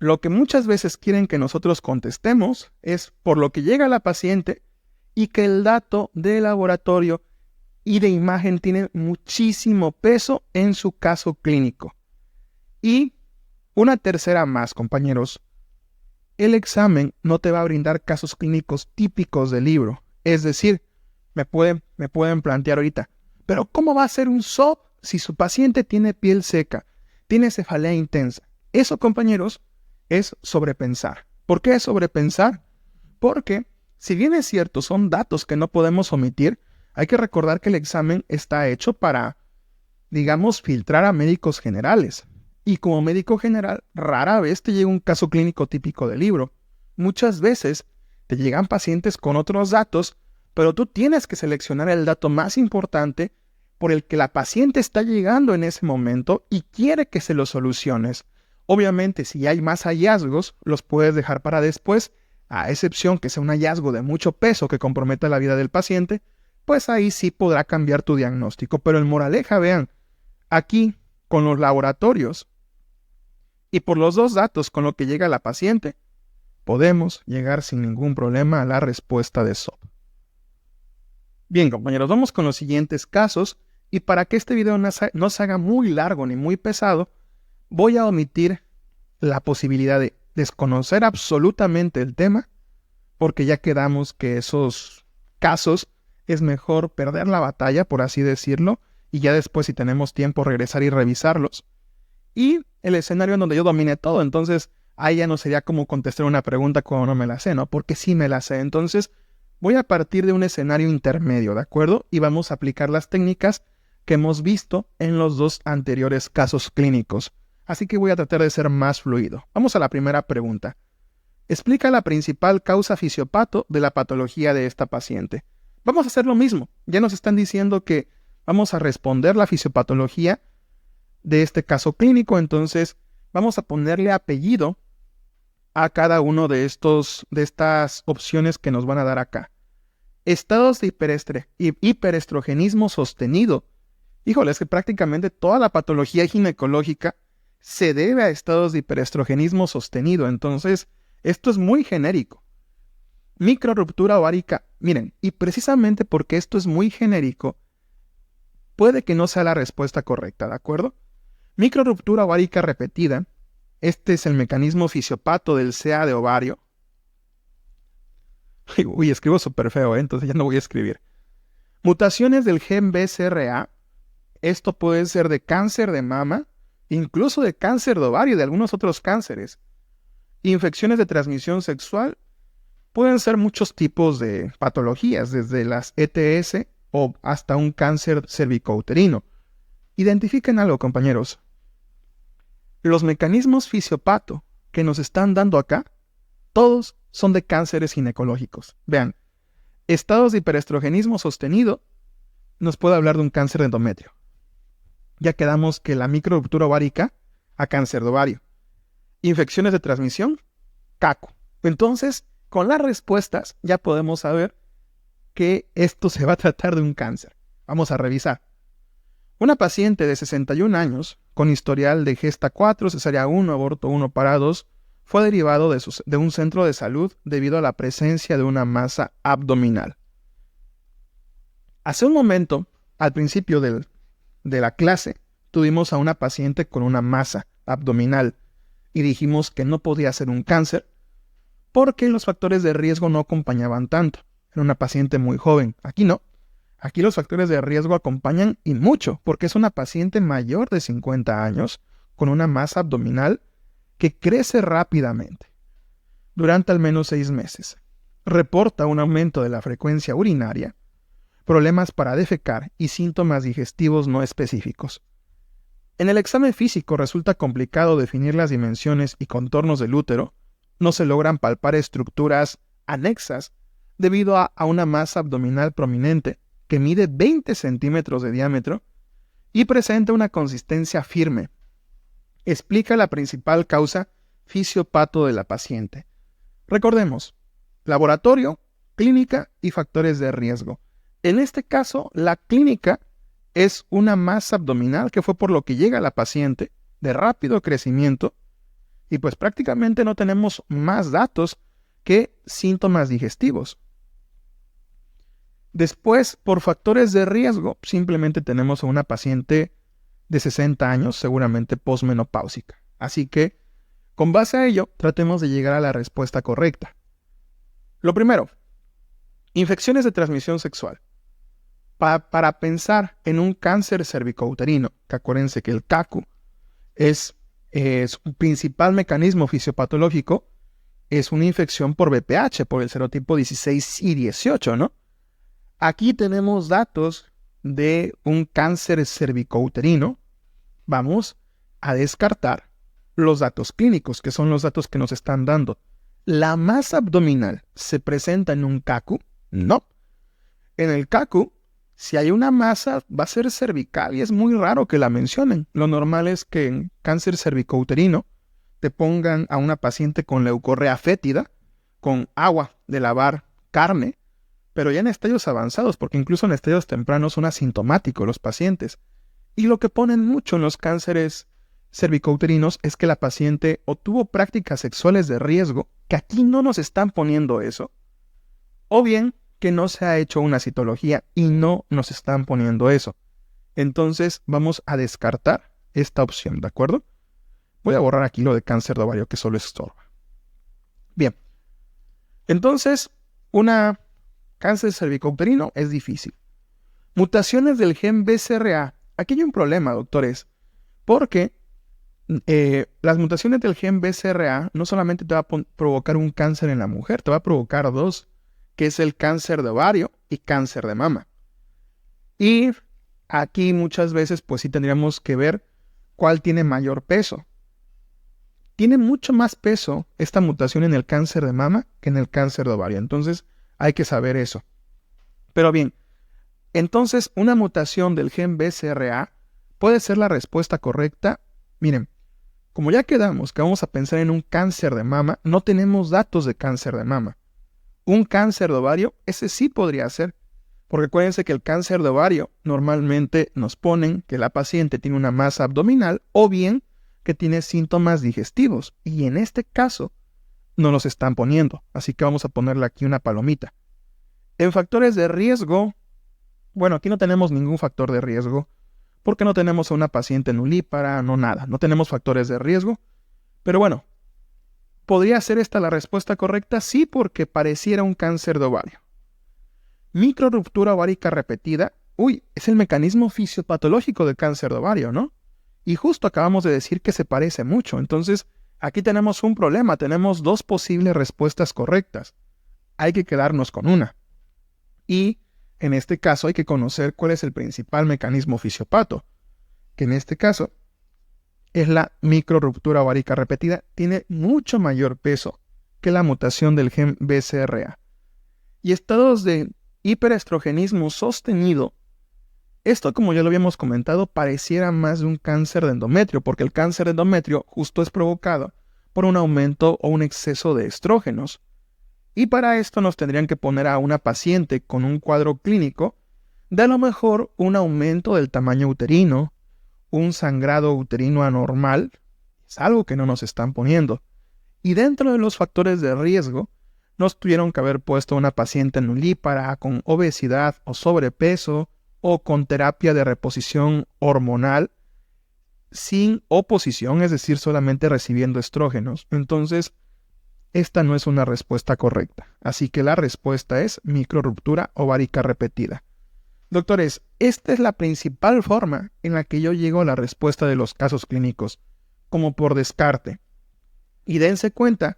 Lo que muchas veces quieren que nosotros contestemos es por lo que llega la paciente y que el dato de laboratorio y de imagen tiene muchísimo peso en su caso clínico. Y una tercera más, compañeros. El examen no te va a brindar casos clínicos típicos del libro. Es decir, me pueden plantear ahorita, pero ¿cómo va a ser un SOP si su paciente tiene piel seca, tiene cefalea intensa? Eso, compañeros, es sobrepensar. ¿Por qué es sobrepensar? Porque, si bien es cierto, son datos que no podemos omitir, hay que recordar que el examen está hecho para, digamos, filtrar a médicos generales. Y como médico general, rara vez te llega un caso clínico típico del libro. Muchas veces te llegan pacientes con otros datos, pero tú tienes que seleccionar el dato más importante por el que la paciente está llegando en ese momento y quiere que se lo soluciones. Obviamente, si hay más hallazgos, los puedes dejar para después, a excepción que sea un hallazgo de mucho peso que comprometa la vida del paciente, pues ahí sí podrá cambiar tu diagnóstico. Pero en moraleja, vean, aquí, con los laboratorios y por los dos datos con lo que llega la paciente, podemos llegar sin ningún problema a la respuesta de SOP. Bien, compañeros, vamos con los siguientes casos, y para que este video no se haga muy largo ni muy pesado, voy a omitir la posibilidad de desconocer absolutamente el tema, porque ya quedamos que esos casos es mejor perder la batalla, por así decirlo, y ya después, si tenemos tiempo, regresar y revisarlos. Y el escenario en donde yo domine todo, entonces ahí ya no sería como contestar una pregunta cuando no me la sé, ¿no? Porque sí me la sé. Entonces voy a partir de un escenario intermedio, ¿de acuerdo? Y vamos a aplicar las técnicas que hemos visto en los dos anteriores casos clínicos. Así que voy a tratar de ser más fluido. Vamos a la primera pregunta. Explica la principal causa fisiopato de la patología de esta paciente. Vamos a hacer lo mismo. Ya nos están diciendo que vamos a responder la fisiopatología de este caso clínico, entonces vamos a ponerle apellido a cada uno de estas opciones que nos van a dar acá. Estados de hiperestrogenismo sostenido. Híjole, es que prácticamente toda la patología ginecológica se debe a estados de hiperestrogenismo sostenido, entonces esto es muy genérico. Microruptura ovárica, miren, y precisamente porque esto es muy genérico, puede que no sea la respuesta correcta, ¿de acuerdo? Microruptura ovárica repetida, este es el mecanismo fisiopato del CA de ovario. Uy, escribo súper feo, entonces ya no voy a escribir. Mutaciones del gen BCRA, esto puede ser de cáncer de mama, incluso de cáncer de ovario y de algunos otros cánceres. Infecciones de transmisión sexual, pueden ser muchos tipos de patologías, desde las ETS o hasta un cáncer cervicouterino. Identifiquen algo, compañeros. Los mecanismos fisiopato que nos están dando acá, todos son de cánceres ginecológicos. Vean, estados de hiperestrogenismo sostenido nos puede hablar de un cáncer de endometrio. Ya quedamos que la microruptura ovárica a cáncer de ovario. Infecciones de transmisión, caco. Entonces, con las respuestas ya podemos saber que esto se va a tratar de un cáncer. Vamos a revisar. Una paciente de 61 años, con historial de gesta 4, cesárea 1, aborto 1, para 2, fue derivado de un centro de salud debido a la presencia de una masa abdominal. Hace un momento, al principio de la clase, tuvimos a una paciente con una masa abdominal y dijimos que no podía ser un cáncer porque los factores de riesgo no acompañaban tanto. Era una paciente muy joven. Aquí no. Aquí los factores de riesgo acompañan y mucho, porque es una paciente mayor de 50 años con una masa abdominal que crece rápidamente durante al menos 6 meses. Reporta un aumento de la frecuencia urinaria, problemas para defecar y síntomas digestivos no específicos. En el examen físico resulta complicado definir las dimensiones y contornos del útero, no se logran palpar estructuras anexas debido a una masa abdominal prominente que mide 20 centímetros de diámetro y presenta una consistencia firme. Explica la principal causa fisiopato de la paciente. Recordemos, laboratorio, clínica y factores de riesgo. En este caso, la clínica es una masa abdominal que fue por lo que llega la paciente de rápido crecimiento Y pues prácticamente no tenemos más datos que síntomas digestivos. Después, por factores de riesgo, simplemente tenemos a una paciente de 60 años, seguramente posmenopáusica. Así que, con base a ello, tratemos de llegar a la respuesta correcta. Lo primero, infecciones de transmisión sexual. Para pensar en un cáncer cervicouterino, que acuérdense que el CACU es su principal mecanismo fisiopatológico, es una infección por VPH, por el serotipo 16 y 18, ¿no? Aquí tenemos datos de un cáncer cervicouterino. Vamos a descartar los datos clínicos, que son los datos que nos están dando. ¿La masa abdominal se presenta en un CACU? No. En el CACU, si hay una masa, va a ser cervical y es muy raro que la mencionen. Lo normal es que en cáncer cervicouterino te pongan a una paciente con leucorrea fétida, con agua de lavar carne, pero ya en estadios avanzados, porque incluso en estadios tempranos son asintomáticos los pacientes. Y lo que ponen mucho en los cánceres cervicouterinos es que la paciente o tuvo prácticas sexuales de riesgo, que aquí no nos están poniendo eso, o bien que no se ha hecho una citología y no nos están poniendo eso. Entonces vamos a descartar esta opción, ¿de acuerdo? Voy a borrar aquí lo de cáncer de ovario que solo estorba. Bien, entonces una cáncer cervicouterino es difícil. Mutaciones del gen BCRA. Aquí hay un problema, doctores, porque las mutaciones del gen BCRA no solamente te va a provocar un cáncer en la mujer, te va a provocar dos, que es el cáncer de ovario y cáncer de mama. Y aquí muchas veces pues sí tendríamos que ver cuál tiene mayor peso. Tiene mucho más peso esta mutación en el cáncer de mama que en el cáncer de ovario. Entonces hay que saber eso. Pero bien, entonces una mutación del gen BCRA puede ser la respuesta correcta. Miren, como ya quedamos que vamos a pensar en un cáncer de mama, no tenemos datos de cáncer de mama. Un cáncer de ovario, ese sí podría ser, porque acuérdense que el cáncer de ovario normalmente nos ponen que la paciente tiene una masa abdominal o bien que tiene síntomas digestivos, y en este caso no los están poniendo, así que vamos a ponerle aquí una palomita. En factores de riesgo, bueno, aquí no tenemos ningún factor de riesgo, porque no tenemos a una paciente nulípara, no nada, no tenemos factores de riesgo, pero bueno, ¿podría ser esta la respuesta correcta? Sí, porque pareciera un cáncer de ovario. Microruptura ovárica repetida, es el mecanismo fisiopatológico del cáncer de ovario, ¿no? Y justo acabamos de decir que se parece mucho, entonces aquí tenemos un problema, tenemos dos posibles respuestas correctas. Hay que quedarnos con una. Y en este caso hay que conocer cuál es el principal mecanismo fisiopato, que en este caso es la microruptura ovárica repetida, tiene mucho mayor peso que la mutación del gen BCRA. Y estados de hiperestrogenismo sostenido, esto, como ya lo habíamos comentado, pareciera más de un cáncer de endometrio, porque el cáncer de endometrio justo es provocado por un aumento o un exceso de estrógenos. Y para esto nos tendrían que poner a una paciente con un cuadro clínico de a lo mejor un aumento del tamaño uterino, un sangrado uterino anormal, es algo que no nos están poniendo. Y dentro de los factores de riesgo, nos tuvieron que haber puesto a una paciente nulípara con obesidad o sobrepeso o con terapia de reposición hormonal sin oposición, es decir, solamente recibiendo estrógenos. Entonces, esta no es una respuesta correcta. Así que la respuesta es microruptura ovárica repetida. Doctores, esta es la principal forma en la que yo llego a la respuesta de los casos clínicos, como por descarte. Y dense cuenta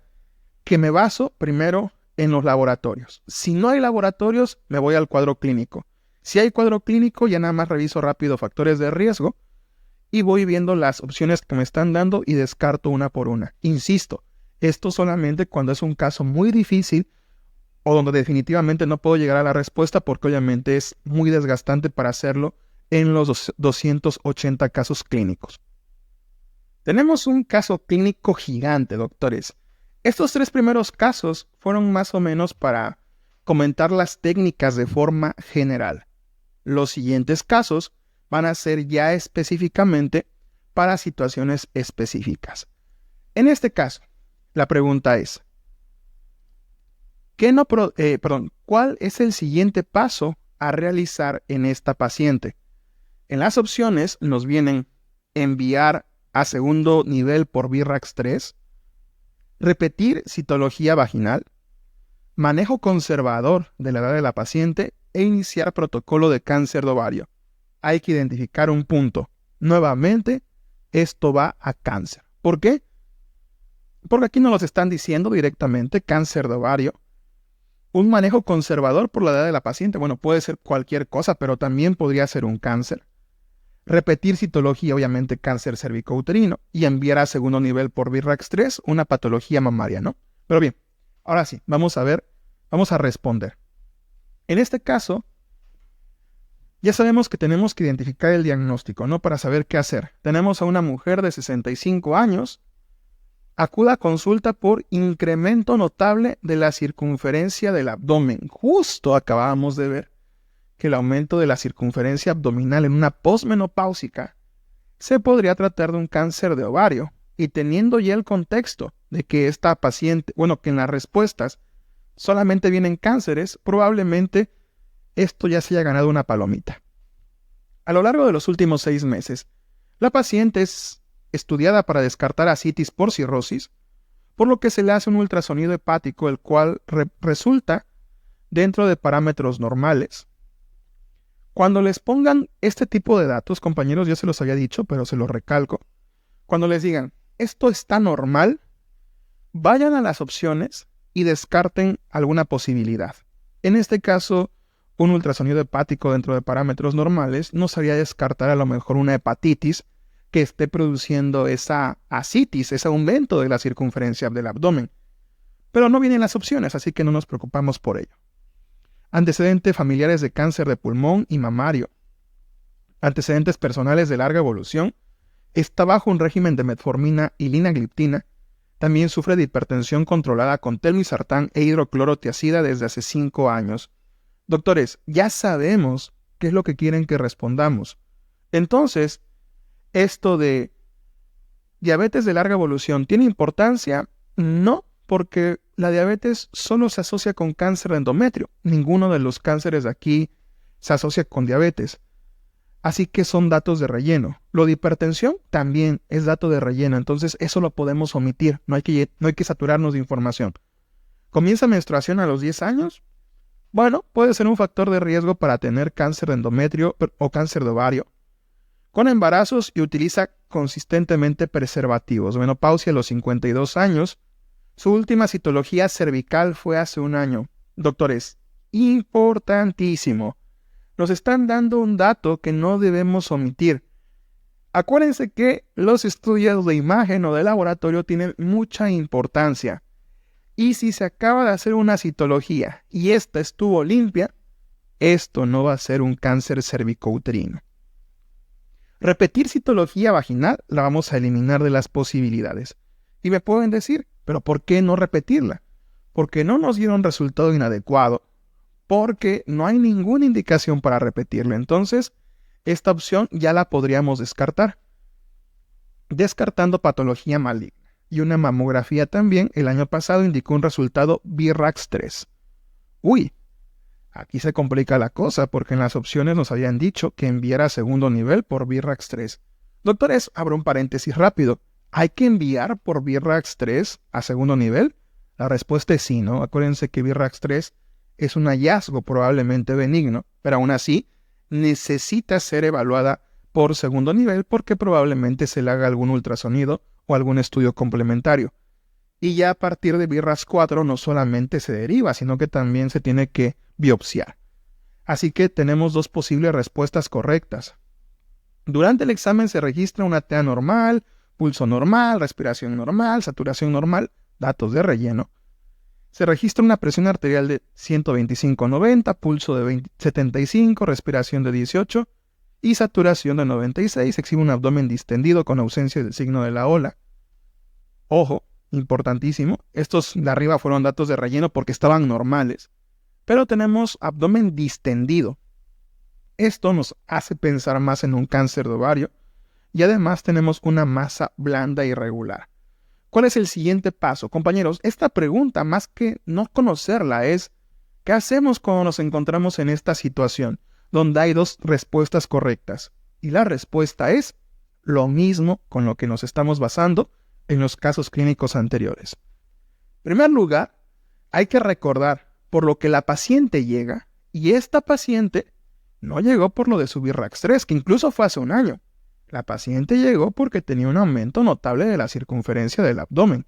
que me baso primero en los laboratorios. Si no hay laboratorios, me voy al cuadro clínico. Si hay cuadro clínico, ya nada más reviso rápido factores de riesgo y voy viendo las opciones que me están dando y descarto una por una. Insisto, esto solamente cuando es un caso muy difícil o donde definitivamente no puedo llegar a la respuesta porque obviamente es muy desgastante para hacerlo en los 280 casos clínicos. Tenemos un caso clínico gigante, doctores. Estos tres primeros casos fueron más o menos para comentar las técnicas de forma general. Los siguientes casos van a ser ya específicamente para situaciones específicas. En este caso, la pregunta es, ¿cuál es el siguiente paso a realizar en esta paciente? En las opciones nos vienen enviar a segundo nivel por Virrax 3, repetir citología vaginal, manejo conservador de la edad de la paciente e iniciar protocolo de cáncer de ovario. Hay que identificar un punto. Nuevamente, esto va a cáncer. ¿Por qué? Porque aquí nos lo están diciendo directamente, cáncer de ovario. Un manejo conservador por la edad de la paciente, bueno, puede ser cualquier cosa, pero también podría ser un cáncer. Repetir citología, obviamente cáncer cervicouterino, y enviar a segundo nivel por Virrax 3 una patología mamaria, ¿no? Pero bien, ahora sí, vamos a responder. En este caso, ya sabemos que tenemos que identificar el diagnóstico, ¿no? Para saber qué hacer. Tenemos a una mujer de 65 años, acuda a consulta por incremento notable de la circunferencia del abdomen. Justo acabábamos de ver que el aumento de la circunferencia abdominal en una posmenopáusica se podría tratar de un cáncer de ovario, y teniendo ya el contexto de que esta paciente, que en las respuestas solamente vienen cánceres, probablemente esto ya se haya ganado una palomita. A lo largo de los últimos 6 meses, la paciente es estudiada para descartar ascitis por cirrosis, por lo que se le hace un ultrasonido hepático, el cual resulta dentro de parámetros normales. Cuando les pongan este tipo de datos, compañeros, ya se los había dicho, pero se los recalco. Cuando les digan, esto está normal, vayan a las opciones y descarten alguna posibilidad. En este caso, un ultrasonido hepático dentro de parámetros normales nos haría descartar a lo mejor una hepatitis que esté produciendo esa ascitis, ese aumento de la circunferencia del abdomen. Pero no vienen las opciones, así que no nos preocupamos por ello. Antecedentes familiares de cáncer de pulmón y mamario. Antecedentes personales de larga evolución. Está bajo un régimen de metformina y linagliptina. También sufre de hipertensión controlada con telmisartán e hidroclorotiazida desde hace 5 años. Doctores, ya sabemos qué es lo que quieren que respondamos. Entonces, esto de diabetes de larga evolución, ¿tiene importancia? No, porque la diabetes solo se asocia con cáncer de endometrio. Ninguno de los cánceres de aquí se asocia con diabetes. Así que son datos de relleno. Lo de hipertensión también es dato de relleno, entonces eso lo podemos omitir. No hay que saturarnos de información. ¿Comienza menstruación a los 10 años? Bueno, puede ser un factor de riesgo para tener cáncer de endometrio o cáncer de ovario. Con embarazos y utiliza consistentemente preservativos. Menopausia a los 52 años. Su última citología cervical fue hace 1 año. Doctores, importantísimo. Nos están dando un dato que no debemos omitir. Acuérdense que los estudios de imagen o de laboratorio tienen mucha importancia. Y si se acaba de hacer una citología y esta estuvo limpia, esto no va a ser un cáncer cervicouterino. Repetir citología vaginal la vamos a eliminar de las posibilidades. Y me pueden decir, ¿pero por qué no repetirla? Porque no nos dieron resultado inadecuado, porque no hay ninguna indicación para repetirla. Entonces, esta opción ya la podríamos descartar. Descartando patología maligna. Y una mamografía también el año pasado indicó un resultado Virrax 3. Uy, aquí se complica la cosa porque en las opciones nos habían dicho que enviara a segundo nivel por Virrax 3. Doctores, abro un paréntesis rápido. ¿Hay que enviar por Virrax 3 a segundo nivel? La respuesta es sí, ¿no? Acuérdense que Virrax 3 es un hallazgo probablemente benigno, pero aún así necesita ser evaluada por segundo nivel porque probablemente se le haga algún ultrasonido o algún estudio complementario. Y ya a partir de Virrax 4 no solamente se deriva, sino que también se tiene que biopsiar. Así que tenemos 2 posibles respuestas correctas. Durante el examen se registra una TA normal, pulso normal, respiración normal, saturación normal, datos de relleno. Se registra una presión arterial de 125/90, pulso de 75, respiración de 18 y saturación de 96. Exhibe un abdomen distendido con ausencia del signo de la ola. Ojo, importantísimo, estos de arriba fueron datos de relleno porque estaban normales, pero tenemos abdomen distendido. Esto nos hace pensar más en un cáncer de ovario y además tenemos una masa blanda irregular. ¿Cuál es el siguiente paso? Compañeros, esta pregunta, más que no conocerla, es ¿qué hacemos cuando nos encontramos en esta situación donde hay dos respuestas correctas? Y la respuesta es lo mismo con lo que nos estamos basando en los casos clínicos anteriores. En primer lugar, hay que recordar por lo que la paciente llega, y esta paciente no llegó por lo de su VIRAX-3, que incluso fue hace un año. La paciente llegó porque tenía un aumento notable de la circunferencia del abdomen.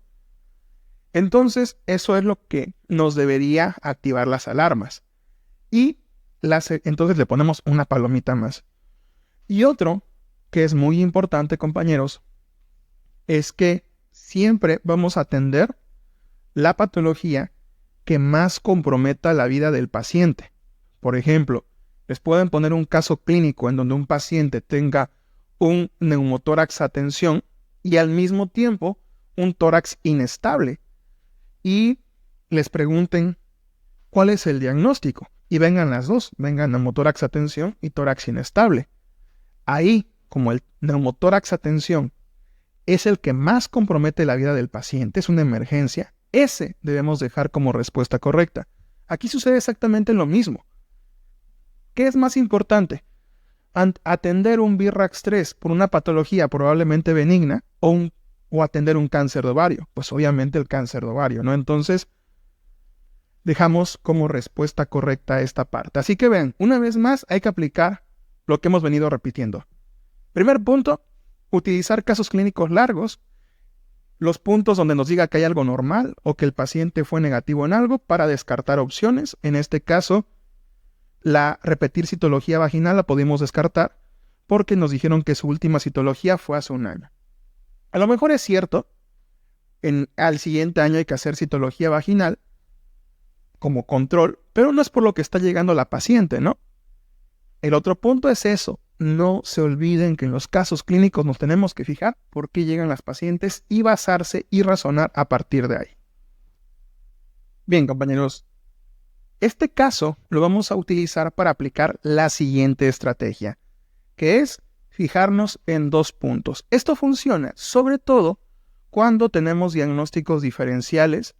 Entonces, eso es lo que nos debería activar las alarmas. Y entonces le ponemos una palomita más. Y otro, que es muy importante, compañeros, es que siempre vamos a atender la patología que más comprometa la vida del paciente. Por ejemplo, les pueden poner un caso clínico en donde un paciente tenga un neumotórax a tensión y al mismo tiempo un tórax inestable y les pregunten cuál es el diagnóstico y vengan las dos, vengan neumotórax a tensión y tórax inestable. Ahí, como el neumotórax a tensión es el que más compromete la vida del paciente, es una emergencia, ese debemos dejar como respuesta correcta. Aquí sucede exactamente lo mismo. ¿Qué es más importante? ¿Atender un VIRAX-3 por una patología probablemente benigna o atender un cáncer de ovario? Pues obviamente el cáncer de ovario, ¿no? Entonces, dejamos como respuesta correcta esta parte. Así que ven, una vez más hay que aplicar lo que hemos venido repitiendo. Primer punto, utilizar casos clínicos largos, los puntos donde nos diga que hay algo normal o que el paciente fue negativo en algo para descartar opciones. En este caso, la repetir citología vaginal la pudimos descartar porque nos dijeron que su última citología fue hace un año. A lo mejor es cierto, al siguiente año hay que hacer citología vaginal como control, pero no es por lo que está llegando la paciente, ¿no? El otro punto es eso. No se olviden que en los casos clínicos nos tenemos que fijar por qué llegan las pacientes y basarse y razonar a partir de ahí. Bien, compañeros, este caso lo vamos a utilizar para aplicar la siguiente estrategia, que es fijarnos en dos puntos. Esto funciona sobre todo cuando tenemos diagnósticos diferenciales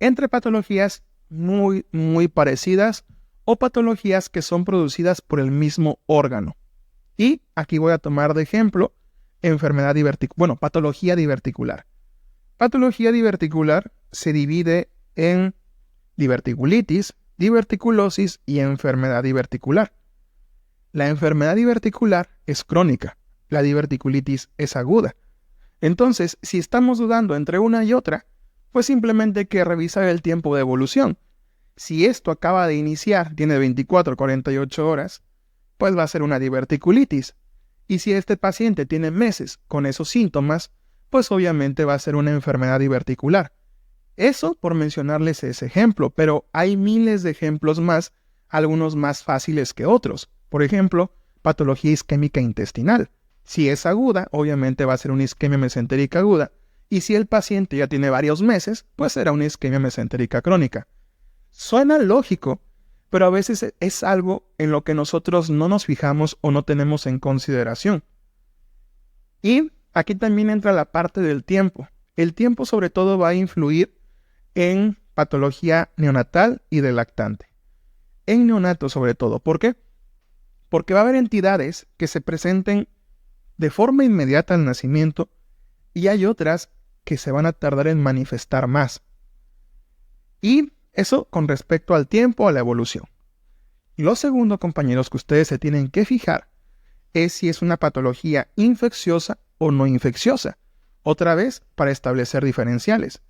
entre patologías muy parecidas o patologías que son producidas por el mismo órgano. Y aquí voy a tomar de ejemplo patología diverticular. Patología diverticular se divide en diverticulitis, diverticulosis y enfermedad diverticular. La enfermedad diverticular es crónica, la diverticulitis es aguda. Entonces, si estamos dudando entre una y otra, pues simplemente hay que revisar el tiempo de evolución. Si esto acaba de iniciar, tiene 24 a 48 horas, pues va a ser una diverticulitis. Y si este paciente tiene meses con esos síntomas, pues obviamente va a ser una enfermedad diverticular. Eso por mencionarles ese ejemplo, pero hay miles de ejemplos más, algunos más fáciles que otros. Por ejemplo, patología isquémica intestinal. Si es aguda, obviamente va a ser una isquemia mesentérica aguda, y si el paciente ya tiene varios meses, pues será una isquemia mesentérica crónica. Suena lógico, pero a veces es algo en lo que nosotros no nos fijamos o no tenemos en consideración. Y aquí también entra la parte del tiempo. El tiempo sobre todo va a influir en patología neonatal y de lactante. En neonato sobre todo. ¿Por qué? Porque va a haber entidades que se presenten de forma inmediata al nacimiento y hay otras que se van a tardar en manifestar más. Y eso con respecto al tiempo, a la evolución. Y lo segundo, compañeros, que ustedes se tienen que fijar es si es una patología infecciosa o no infecciosa. Otra vez, para establecer diferenciales.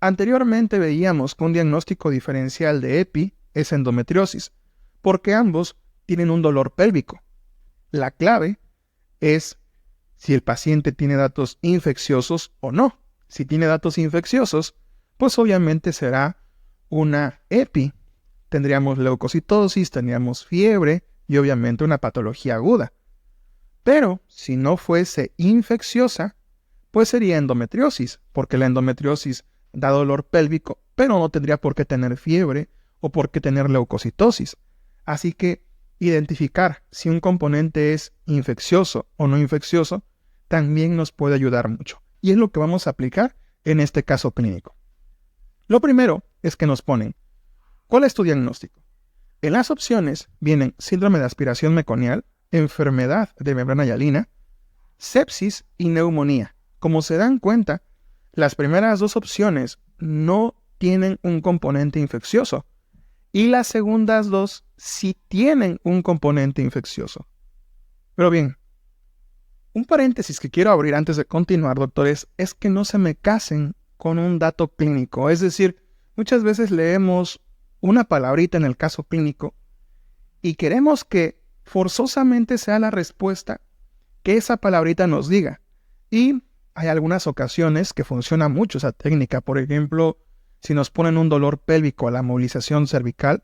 Anteriormente veíamos que un diagnóstico diferencial de EPI es endometriosis, porque ambos tienen un dolor pélvico. La clave es si el paciente tiene datos infecciosos o no. Si tiene datos infecciosos, pues obviamente será una EPI. Tendríamos leucocitosis, tendríamos fiebre y obviamente una patología aguda. Pero si no fuese infecciosa, pues sería endometriosis, porque la endometriosis da dolor pélvico, pero no tendría por qué tener fiebre o por qué tener leucocitosis. Así que identificar si un componente es infeccioso o no infeccioso también nos puede ayudar mucho. Y es lo que vamos a aplicar en este caso clínico? Lo primero es que nos ponen, ¿cuál es tu diagnóstico? En las opciones vienen síndrome de aspiración meconial, enfermedad de membrana hialina, sepsis y neumonía. Como se dan cuenta, las primeras dos opciones no tienen un componente infeccioso y las segundas dos sí tienen un componente infeccioso. Pero bien, un paréntesis que quiero abrir antes de continuar, doctores, es que no se me casen con un dato clínico. Es decir, muchas veces leemos una palabrita en el caso clínico y queremos que forzosamente sea la respuesta que esa palabrita nos diga. Y hay algunas ocasiones que funciona mucho esa técnica. Por ejemplo, si nos ponen un dolor pélvico a la movilización cervical,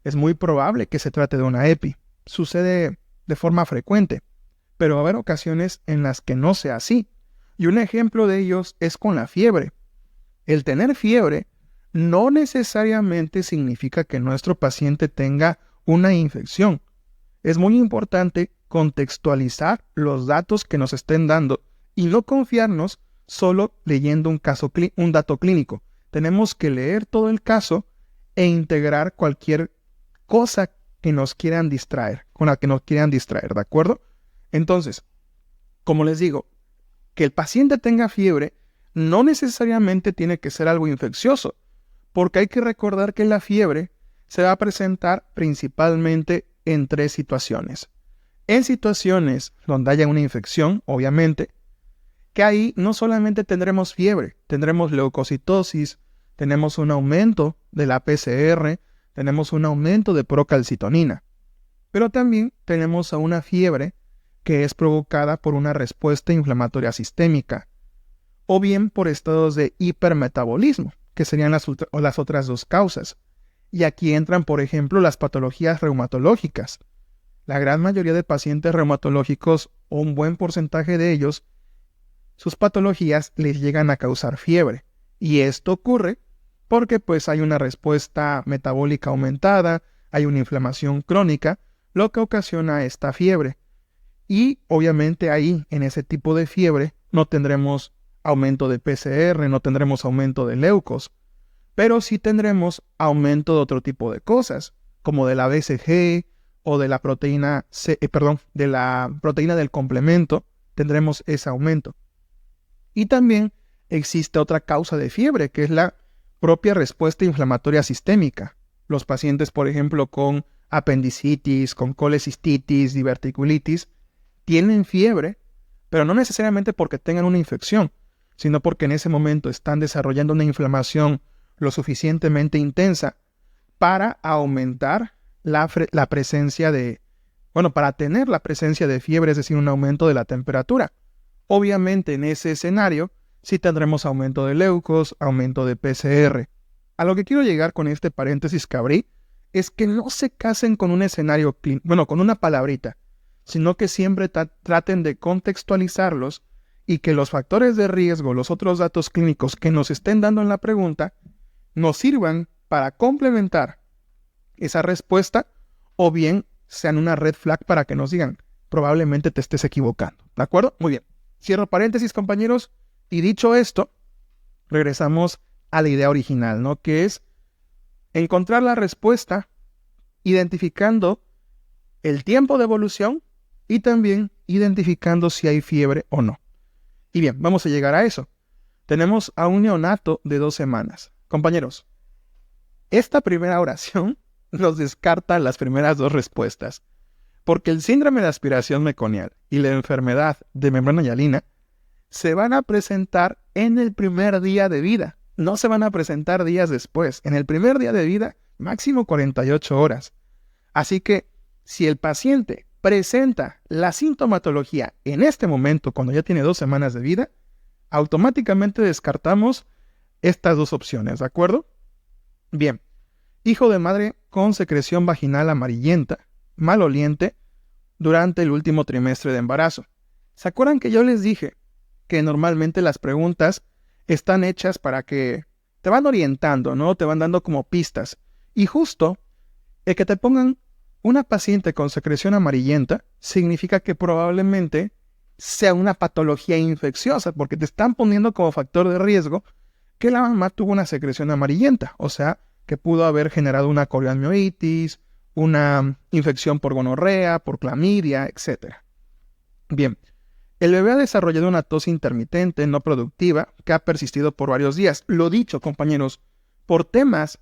es muy probable que se trate de una EPI. Sucede de forma frecuente, pero va a haber ocasiones en las que no sea así. Y un ejemplo de ellos es con la fiebre. El tener fiebre no necesariamente significa que nuestro paciente tenga una infección. Es muy importante contextualizar los datos que nos estén dando y no confiarnos solo leyendo un dato clínico. Tenemos que leer todo el caso e integrar cualquier cosa que nos quieran distraer, con la que nos quieran distraer, ¿de acuerdo? Entonces, como les digo, que el paciente tenga fiebre no necesariamente tiene que ser algo infeccioso, porque hay que recordar que la fiebre se va a presentar principalmente en tres situaciones. En situaciones donde haya una infección, obviamente, que ahí no solamente tendremos fiebre, tendremos leucocitosis, tenemos un aumento de la PCR, tenemos un aumento de procalcitonina, pero también tenemos a una fiebre que es provocada por una respuesta inflamatoria sistémica, o bien por estados de hipermetabolismo, que serían las otras dos causas. Y aquí entran, por ejemplo, las patologías reumatológicas. La gran mayoría de pacientes reumatológicos, o un buen porcentaje de ellos, sus patologías les llegan a causar fiebre. Y esto ocurre porque pues hay una respuesta metabólica aumentada, hay una inflamación crónica, lo que ocasiona esta fiebre. Y obviamente ahí, en ese tipo de fiebre, no tendremos aumento de PCR, no tendremos aumento de leucos, pero sí tendremos aumento de otro tipo de cosas, como de la BCG o de la proteína de la proteína del complemento, tendremos ese aumento. Y también existe otra causa de fiebre, que es la propia respuesta inflamatoria sistémica. Los pacientes, por ejemplo, con apendicitis, con colecistitis, diverticulitis, tienen fiebre, pero no necesariamente porque tengan una infección, sino porque en ese momento están desarrollando una inflamación lo suficientemente intensa para aumentar la presencia de, para tener la presencia de fiebre, es decir, un aumento de la temperatura. Obviamente en ese escenario sí tendremos aumento de leucos, aumento de PCR. A lo que quiero llegar con este paréntesis que abrí es que no se casen con un escenario, con una palabrita, sino que siempre traten de contextualizarlos y que los factores de riesgo, los otros datos clínicos que nos estén dando en la pregunta, nos sirvan para complementar esa respuesta o bien sean una red flag para que nos digan, probablemente te estés equivocando. ¿De acuerdo? Muy bien. Cierro paréntesis, compañeros. Y dicho esto, regresamos a la idea original, ¿no? Que es encontrar la respuesta identificando el tiempo de evolución y también identificando si hay fiebre o no. Y bien, vamos a llegar a eso. Tenemos a un neonato de 2 semanas. Compañeros, esta primera oración nos descarta las primeras dos respuestas, porque el síndrome de aspiración meconial y la enfermedad de membrana hialina se van a presentar en el primer día de vida. No se van a presentar días después. En el primer día de vida, máximo 48 horas. Así que, si el paciente presenta la sintomatología en este momento, cuando ya tiene 2 semanas de vida, automáticamente descartamos estas dos opciones, ¿de acuerdo? Bien, hijo de madre con secreción vaginal amarillenta, maloliente, durante el último trimestre de embarazo. ¿Se acuerdan que yo les dije que normalmente las preguntas están hechas para que te van orientando, ¿no? Te van dando como pistas. Y justo el que te pongan una paciente con secreción amarillenta significa que probablemente sea una patología infecciosa, porque te están poniendo como factor de riesgo que la mamá tuvo una secreción amarillenta, o sea, que pudo haber generado una corioamnionitis, una infección por gonorrea, por clamidia, etc. Bien, el bebé ha desarrollado una tos intermitente no productiva que ha persistido por varios días. Lo dicho, compañeros, por temas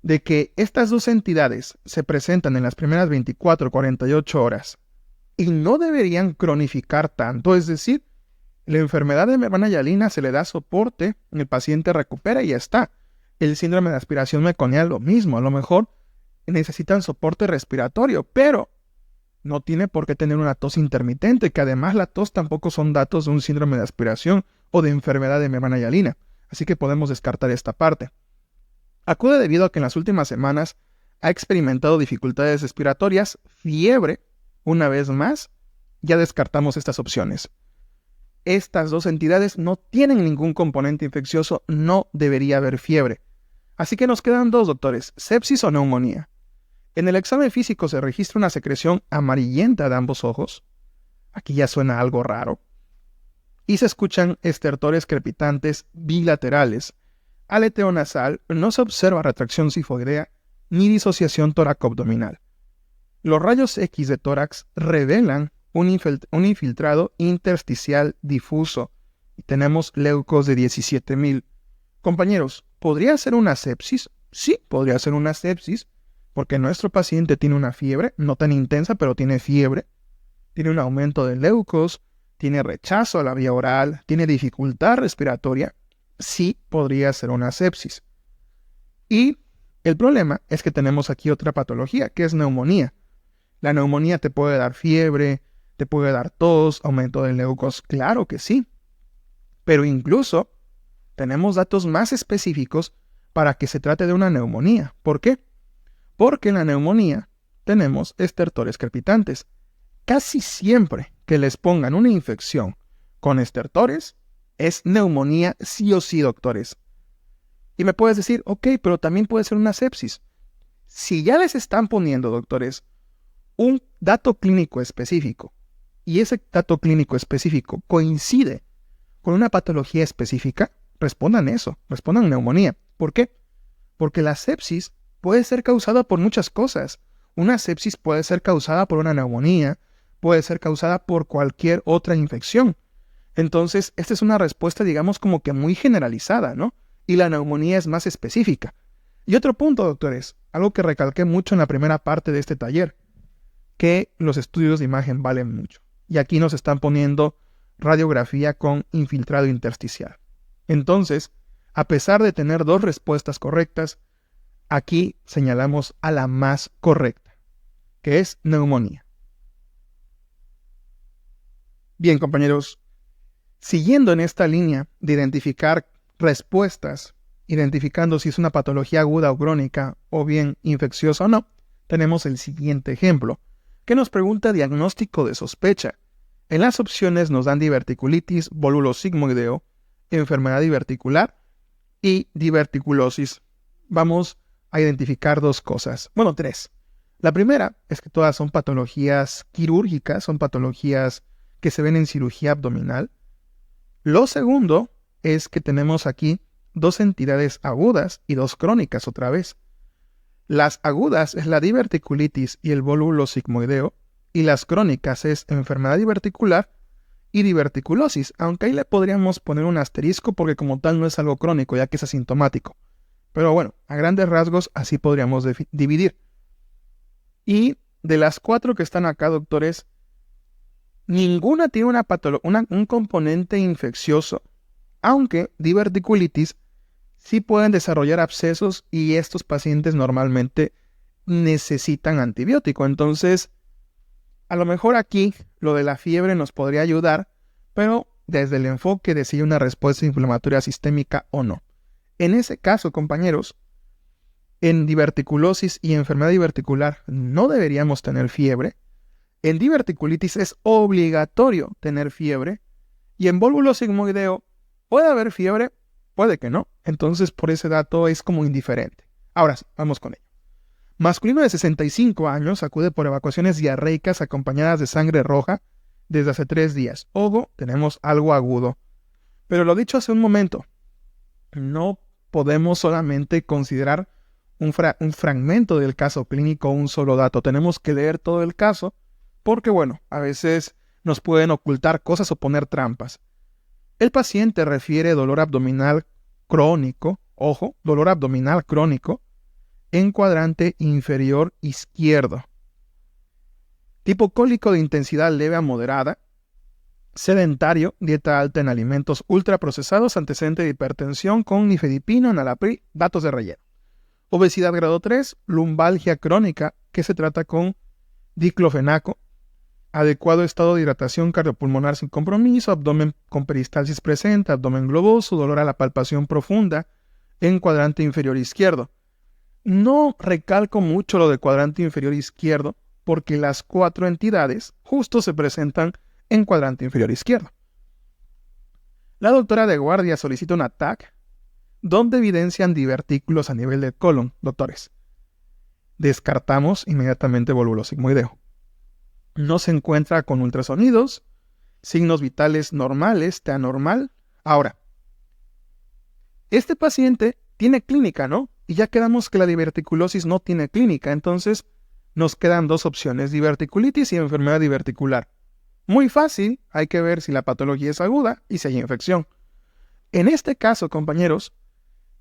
de que estas dos entidades se presentan en las primeras 24 o 48 horas y no deberían cronificar tanto, es decir, la enfermedad de mi hermana Yalina se le da soporte, el paciente recupera y ya está. El síndrome de aspiración meconial lo mismo, a lo mejor necesitan soporte respiratorio, pero no tiene por qué tener una tos intermitente, que además la tos tampoco son datos de un síndrome de aspiración o de enfermedad de mi hermana Yalina, así que podemos descartar esta parte. Acude debido a que en las últimas semanas ha experimentado dificultades respiratorias, fiebre, una vez más, ya descartamos estas opciones. Estas dos entidades no tienen ningún componente infeccioso, no debería haber fiebre. Así que nos quedan dos, doctores, sepsis o neumonía. En el examen físico se registra una secreción amarillenta de ambos ojos. Aquí ya suena algo raro. Y se escuchan estertores crepitantes bilaterales. Aleteo nasal, no se observa retracción sifoidea ni disociación toracoabdominal. Los rayos X de tórax revelan un infiltrado intersticial difuso y tenemos leucos de 17,000. Compañeros, ¿podría ser una sepsis? Sí, podría ser una sepsis, porque nuestro paciente tiene una fiebre, no tan intensa, pero tiene fiebre, tiene un aumento de leucos, tiene rechazo a la vía oral, tiene dificultad respiratoria. Sí, podría ser una sepsis. Y el problema es que tenemos aquí otra patología, que es neumonía. La neumonía te puede dar fiebre, te puede dar tos, aumento de leucos, claro que sí. Pero incluso tenemos datos más específicos para que se trate de una neumonía. ¿Por qué? Porque en la neumonía tenemos estertores crepitantes. Casi siempre que les pongan una infección con estertores, es neumonía sí o sí, doctores. Y me puedes decir, ok, pero también puede ser una sepsis. Si ya les están poniendo, doctores, un dato clínico específico, y ese dato clínico específico coincide con una patología específica, respondan eso, respondan neumonía. ¿Por qué? Porque la sepsis puede ser causada por muchas cosas. Una sepsis puede ser causada por una neumonía, puede ser causada por cualquier otra infección. Entonces, esta es una respuesta, digamos, como que muy generalizada, ¿no? Y la neumonía es más específica. Y otro punto, doctores, algo que recalqué mucho en la primera parte de este taller, que los estudios de imagen valen mucho. Y aquí nos están poniendo radiografía con infiltrado intersticial. Entonces, a pesar de tener dos respuestas correctas, aquí señalamos a la más correcta, que es neumonía. Bien, compañeros, siguiendo en esta línea de identificar respuestas, identificando si es una patología aguda o crónica, o bien infecciosa o no, tenemos el siguiente ejemplo, que nos pregunta diagnóstico de sospecha. En las opciones nos dan diverticulitis, volúlo sigmoideo, enfermedad diverticular y diverticulosis. Vamos a identificar dos cosas, bueno, tres. La primera es que todas son patologías quirúrgicas, son patologías que se ven en cirugía abdominal. Lo segundo es que tenemos aquí dos entidades agudas y dos crónicas otra vez. Las agudas es la diverticulitis y el volúlo sigmoideo, y las crónicas es enfermedad diverticular y diverticulosis, aunque ahí le podríamos poner un asterisco porque como tal no es algo crónico, ya que es asintomático. Pero bueno, a grandes rasgos así podríamos dividir. Y de las cuatro que están acá, doctores, ninguna tiene un componente infeccioso, aunque diverticulitis sí pueden desarrollar abscesos y estos pacientes normalmente necesitan antibiótico. Entonces, a lo mejor aquí lo de la fiebre nos podría ayudar, pero desde el enfoque de si hay una respuesta inflamatoria sistémica o no. En ese caso, compañeros, en diverticulosis y enfermedad diverticular no deberíamos tener fiebre. En diverticulitis es obligatorio tener fiebre. Y en volúlo sigmoideo puede haber fiebre, puede que no. Entonces, por ese dato es como indiferente. Ahora sí, vamos con ello. Masculino de 65 años acude por evacuaciones diarreicas acompañadas de sangre roja desde hace 3 días. Ojo, tenemos algo agudo. Pero lo dicho hace un momento, no podemos solamente considerar un fragmento del caso clínico o un solo dato. Tenemos que leer todo el caso porque, bueno, a veces nos pueden ocultar cosas o poner trampas. El paciente refiere dolor abdominal crónico, ojo, dolor abdominal crónico, en cuadrante inferior izquierdo. Tipo cólico de intensidad leve a moderada, sedentario, dieta alta en alimentos ultraprocesados, antecedente de hipertensión con nifedipino, enalapril, datos de relleno. Obesidad grado 3, lumbalgia crónica, que se trata con diclofenaco, adecuado estado de hidratación cardiopulmonar sin compromiso, abdomen con peristalsis presente, abdomen globoso, dolor a la palpación profunda en cuadrante inferior izquierdo. No recalco mucho lo de cuadrante inferior izquierdo porque las 4 entidades justo se presentan en cuadrante inferior izquierdo. La doctora de guardia solicita un ATAC donde evidencian divertículos a nivel del colon, doctores. Descartamos inmediatamente volvulo sigmoideo. No se encuentra con ultrasonidos, signos vitales normales, TA normal. Ahora, este paciente tiene clínica, ¿no? Y ya quedamos que la diverticulosis no tiene clínica, entonces nos quedan 2 opciones, diverticulitis y enfermedad diverticular. Muy fácil, hay que ver si la patología es aguda y si hay infección. En este caso, compañeros,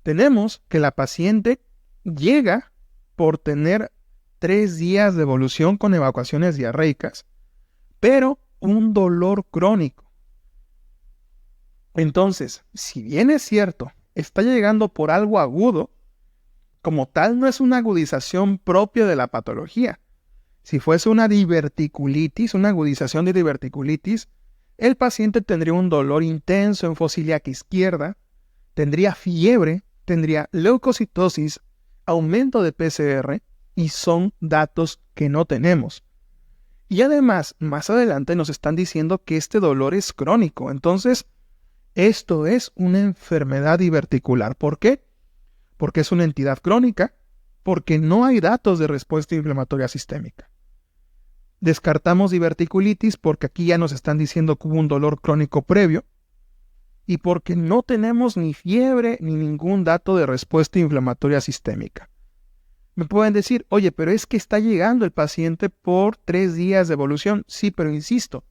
tenemos que la paciente llega por tener 3 días de evolución con evacuaciones diarreicas, pero un dolor crónico. Entonces, si bien es cierto, está llegando por algo agudo, como tal no es una agudización propia de la patología. Si fuese una diverticulitis, una agudización de diverticulitis, el paciente tendría un dolor intenso en fosa ilíaca izquierda, tendría fiebre, tendría leucocitosis, aumento de PCR, y son datos que no tenemos. Y además, más adelante nos están diciendo que este dolor es crónico. Entonces, esto es una enfermedad diverticular. ¿Por qué? Porque es una entidad crónica, porque no hay datos de respuesta inflamatoria sistémica. Descartamos diverticulitis porque aquí ya nos están diciendo que hubo un dolor crónico previo y porque no tenemos ni fiebre ni ningún dato de respuesta inflamatoria sistémica. Me pueden decir, oye, pero es que está llegando el paciente por 3 días de evolución. Sí, pero insisto,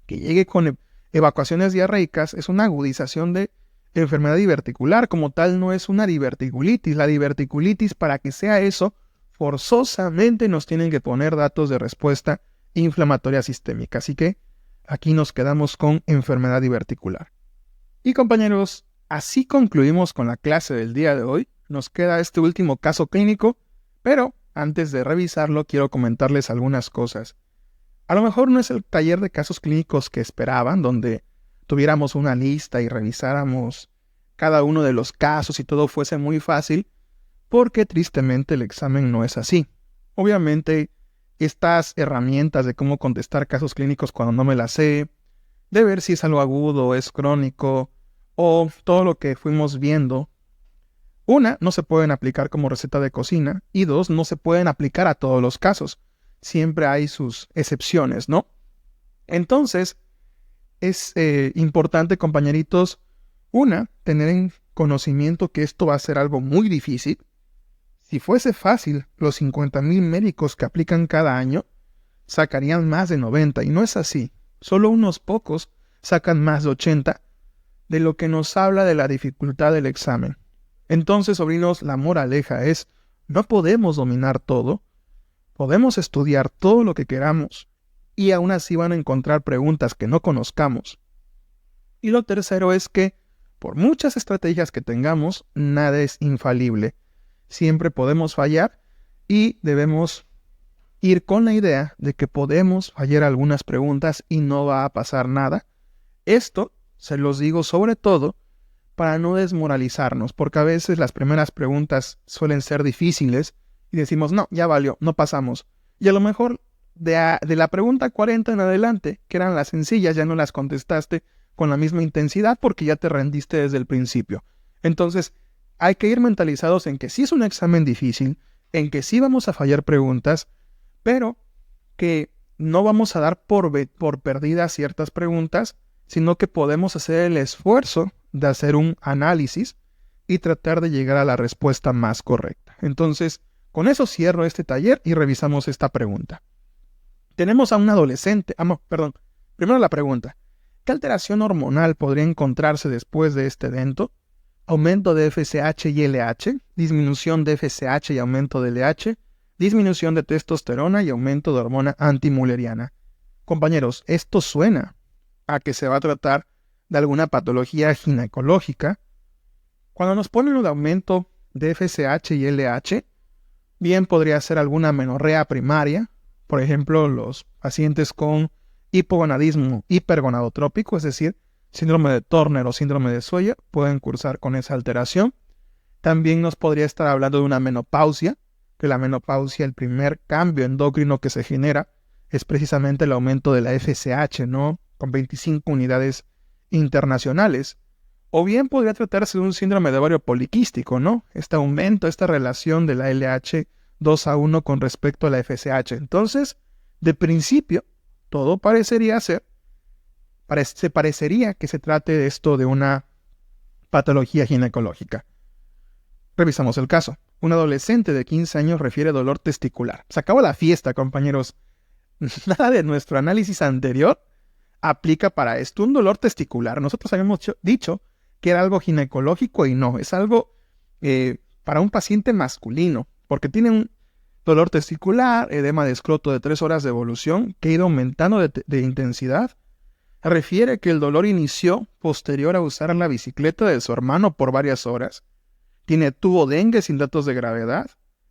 que llegue con evacuaciones diarreicas es una agudización de enfermedad diverticular. Como tal, no es una diverticulitis. La diverticulitis, para que sea eso, forzosamente nos tienen que poner datos de respuesta inflamatoria sistémica. Así que aquí nos quedamos con enfermedad diverticular. Y compañeros, así concluimos con la clase del día de hoy. Nos queda este último caso clínico, pero antes de revisarlo quiero comentarles algunas cosas. A lo mejor no es el taller de casos clínicos que esperaban, donde tuviéramos una lista y revisáramos cada uno de los casos y todo fuese muy fácil, porque tristemente el examen no es así. Obviamente, estas herramientas de cómo contestar casos clínicos cuando no me las sé, de ver si es algo agudo o es crónico, o todo lo que fuimos viendo, 1, no se pueden aplicar como receta de cocina, y 2, no se pueden aplicar a todos los casos. Siempre hay sus excepciones, ¿no? Entonces, es importante, compañeritos, 1, tener en conocimiento que esto va a ser algo muy difícil. Si fuese fácil, los 50,000 médicos que aplican cada año sacarían más de 90, y no es así. Solo unos pocos sacan más de 80, de lo que nos habla de la dificultad del examen. Entonces, sobrinos, la moraleja es, no podemos dominar todo, podemos estudiar todo lo que queramos, y aún así van a encontrar preguntas que no conozcamos. Y lo tercero es que, por muchas estrategias que tengamos, nada es infalible. Siempre podemos fallar y debemos ir con la idea de que podemos fallar algunas preguntas y no va a pasar nada. Esto se los digo sobre todo para no desmoralizarnos, porque a veces las primeras preguntas suelen ser difíciles y decimos, no, ya valió, no pasamos. Y a lo mejor de la pregunta 40 en adelante, que eran las sencillas, ya no las contestaste con la misma intensidad porque ya te rendiste desde el principio. Entonces, hay que ir mentalizados en que sí es un examen difícil, en que sí vamos a fallar preguntas, pero que no vamos a dar por perdidas ciertas preguntas, sino que podemos hacer el esfuerzo de hacer un análisis y tratar de llegar a la respuesta más correcta. Entonces, con eso cierro este taller y revisamos esta pregunta. Tenemos a un adolescente, primero la pregunta, ¿qué alteración hormonal podría encontrarse después de este evento? Aumento de FSH y LH, disminución de FSH y aumento de LH, disminución de testosterona y aumento de hormona antimülleriana. Compañeros, esto suena a que se va a tratar de alguna patología ginecológica. Cuando nos ponen un aumento de FSH y LH, bien podría ser alguna amenorrea primaria, por ejemplo, los pacientes con hipogonadismo hipergonadotrópico, es decir, síndrome de Turner o síndrome de Sawyer, pueden cursar con esa alteración. También nos podría estar hablando de una menopausia, que la menopausia, el primer cambio endocrino que se genera, es precisamente el aumento de la FSH, ¿no? Con 25 unidades internacionales. O bien podría tratarse de un síndrome de ovario poliquístico, ¿no? Este aumento, esta relación de la LH 2:1 con respecto a la FSH. Entonces, de principio, todo parecería que se trate de esto de una patología ginecológica. Revisamos el caso. Un adolescente de 15 años refiere dolor testicular. Se acabó la fiesta, compañeros. Nada de nuestro análisis anterior aplica para esto. Un dolor testicular. Nosotros habíamos dicho que era algo ginecológico y no. Es algo para un paciente masculino, porque tiene un dolor testicular, edema de escroto de 3 horas de evolución, que ha ido aumentando de intensidad. Refiere que el dolor inició posterior a usar la bicicleta de su hermano por varias horas. Tiene tubo dengue sin datos de gravedad,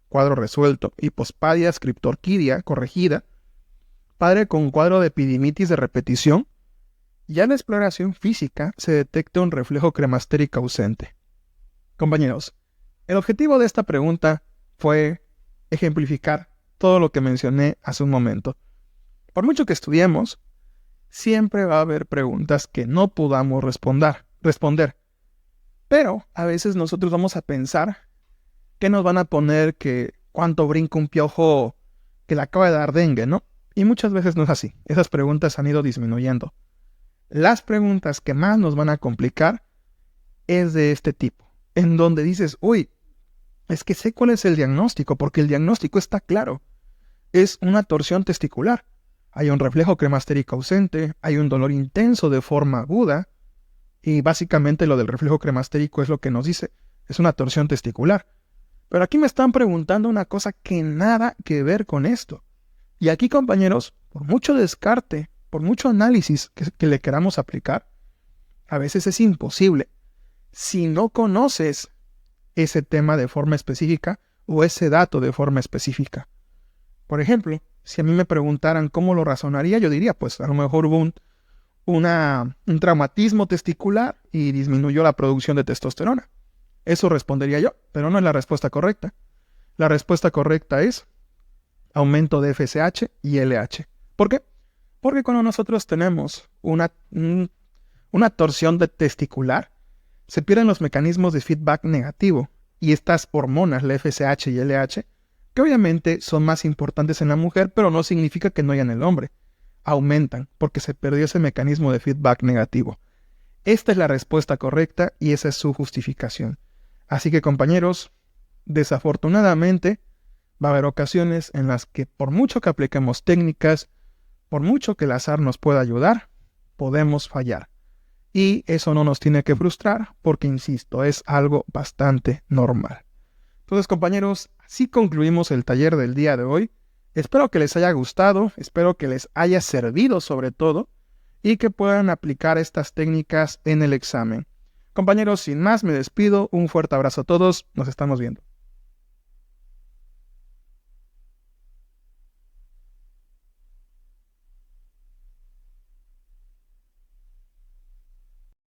cuadro resuelto, hipospadia, criptorquidia corregida, padre con cuadro de epidimitis de repetición. Ya en la exploración física se detecta un reflejo cremastérico ausente. Compañeros, el objetivo de esta pregunta fue ejemplificar todo lo que mencioné hace un momento. Por mucho que estudiemos, siempre va a haber preguntas que no podamos responder. Pero a veces nosotros vamos a pensar que nos van a poner que cuánto brinca un piojo que le acaba de dar dengue, ¿no? Y muchas veces no es así. Esas preguntas han ido disminuyendo. Las preguntas que más nos van a complicar es de este tipo, en donde dices, uy, es que sé cuál es el diagnóstico, porque el diagnóstico está claro. Es una torsión testicular. Hay un reflejo cremastérico ausente, hay un dolor intenso de forma aguda, y básicamente lo del reflejo cremastérico es lo que nos dice, es una torsión testicular. Pero aquí me están preguntando una cosa que nada que ver con esto. Y aquí, compañeros, por mucho descarte, por mucho análisis que le queramos aplicar, a veces es imposible si no conoces ese tema de forma específica o ese dato de forma específica. Por ejemplo, si a mí me preguntaran cómo lo razonaría, yo diría, pues a lo mejor hubo un traumatismo testicular y disminuyó la producción de testosterona. Eso respondería yo, pero no es la respuesta correcta. La respuesta correcta es aumento de FSH y LH. ¿Por qué? Porque cuando nosotros tenemos una torsión testicular, se pierden los mecanismos de feedback negativo y estas hormonas, la FSH y LH, que obviamente son más importantes en la mujer, pero no significa que no haya en el hombre. Aumentan porque se perdió ese mecanismo de feedback negativo. Esta es la respuesta correcta y esa es su justificación. Así que, compañeros, desafortunadamente va a haber ocasiones en las que por mucho que apliquemos técnicas, por mucho que el azar nos pueda ayudar, podemos fallar. Y eso no nos tiene que frustrar porque, insisto, es algo bastante normal. Entonces, compañeros, así concluimos el taller del día de hoy. Espero que les haya gustado, espero que les haya servido sobre todo y que puedan aplicar estas técnicas en el examen. Compañeros, sin más me despido, un fuerte abrazo a todos, nos estamos viendo.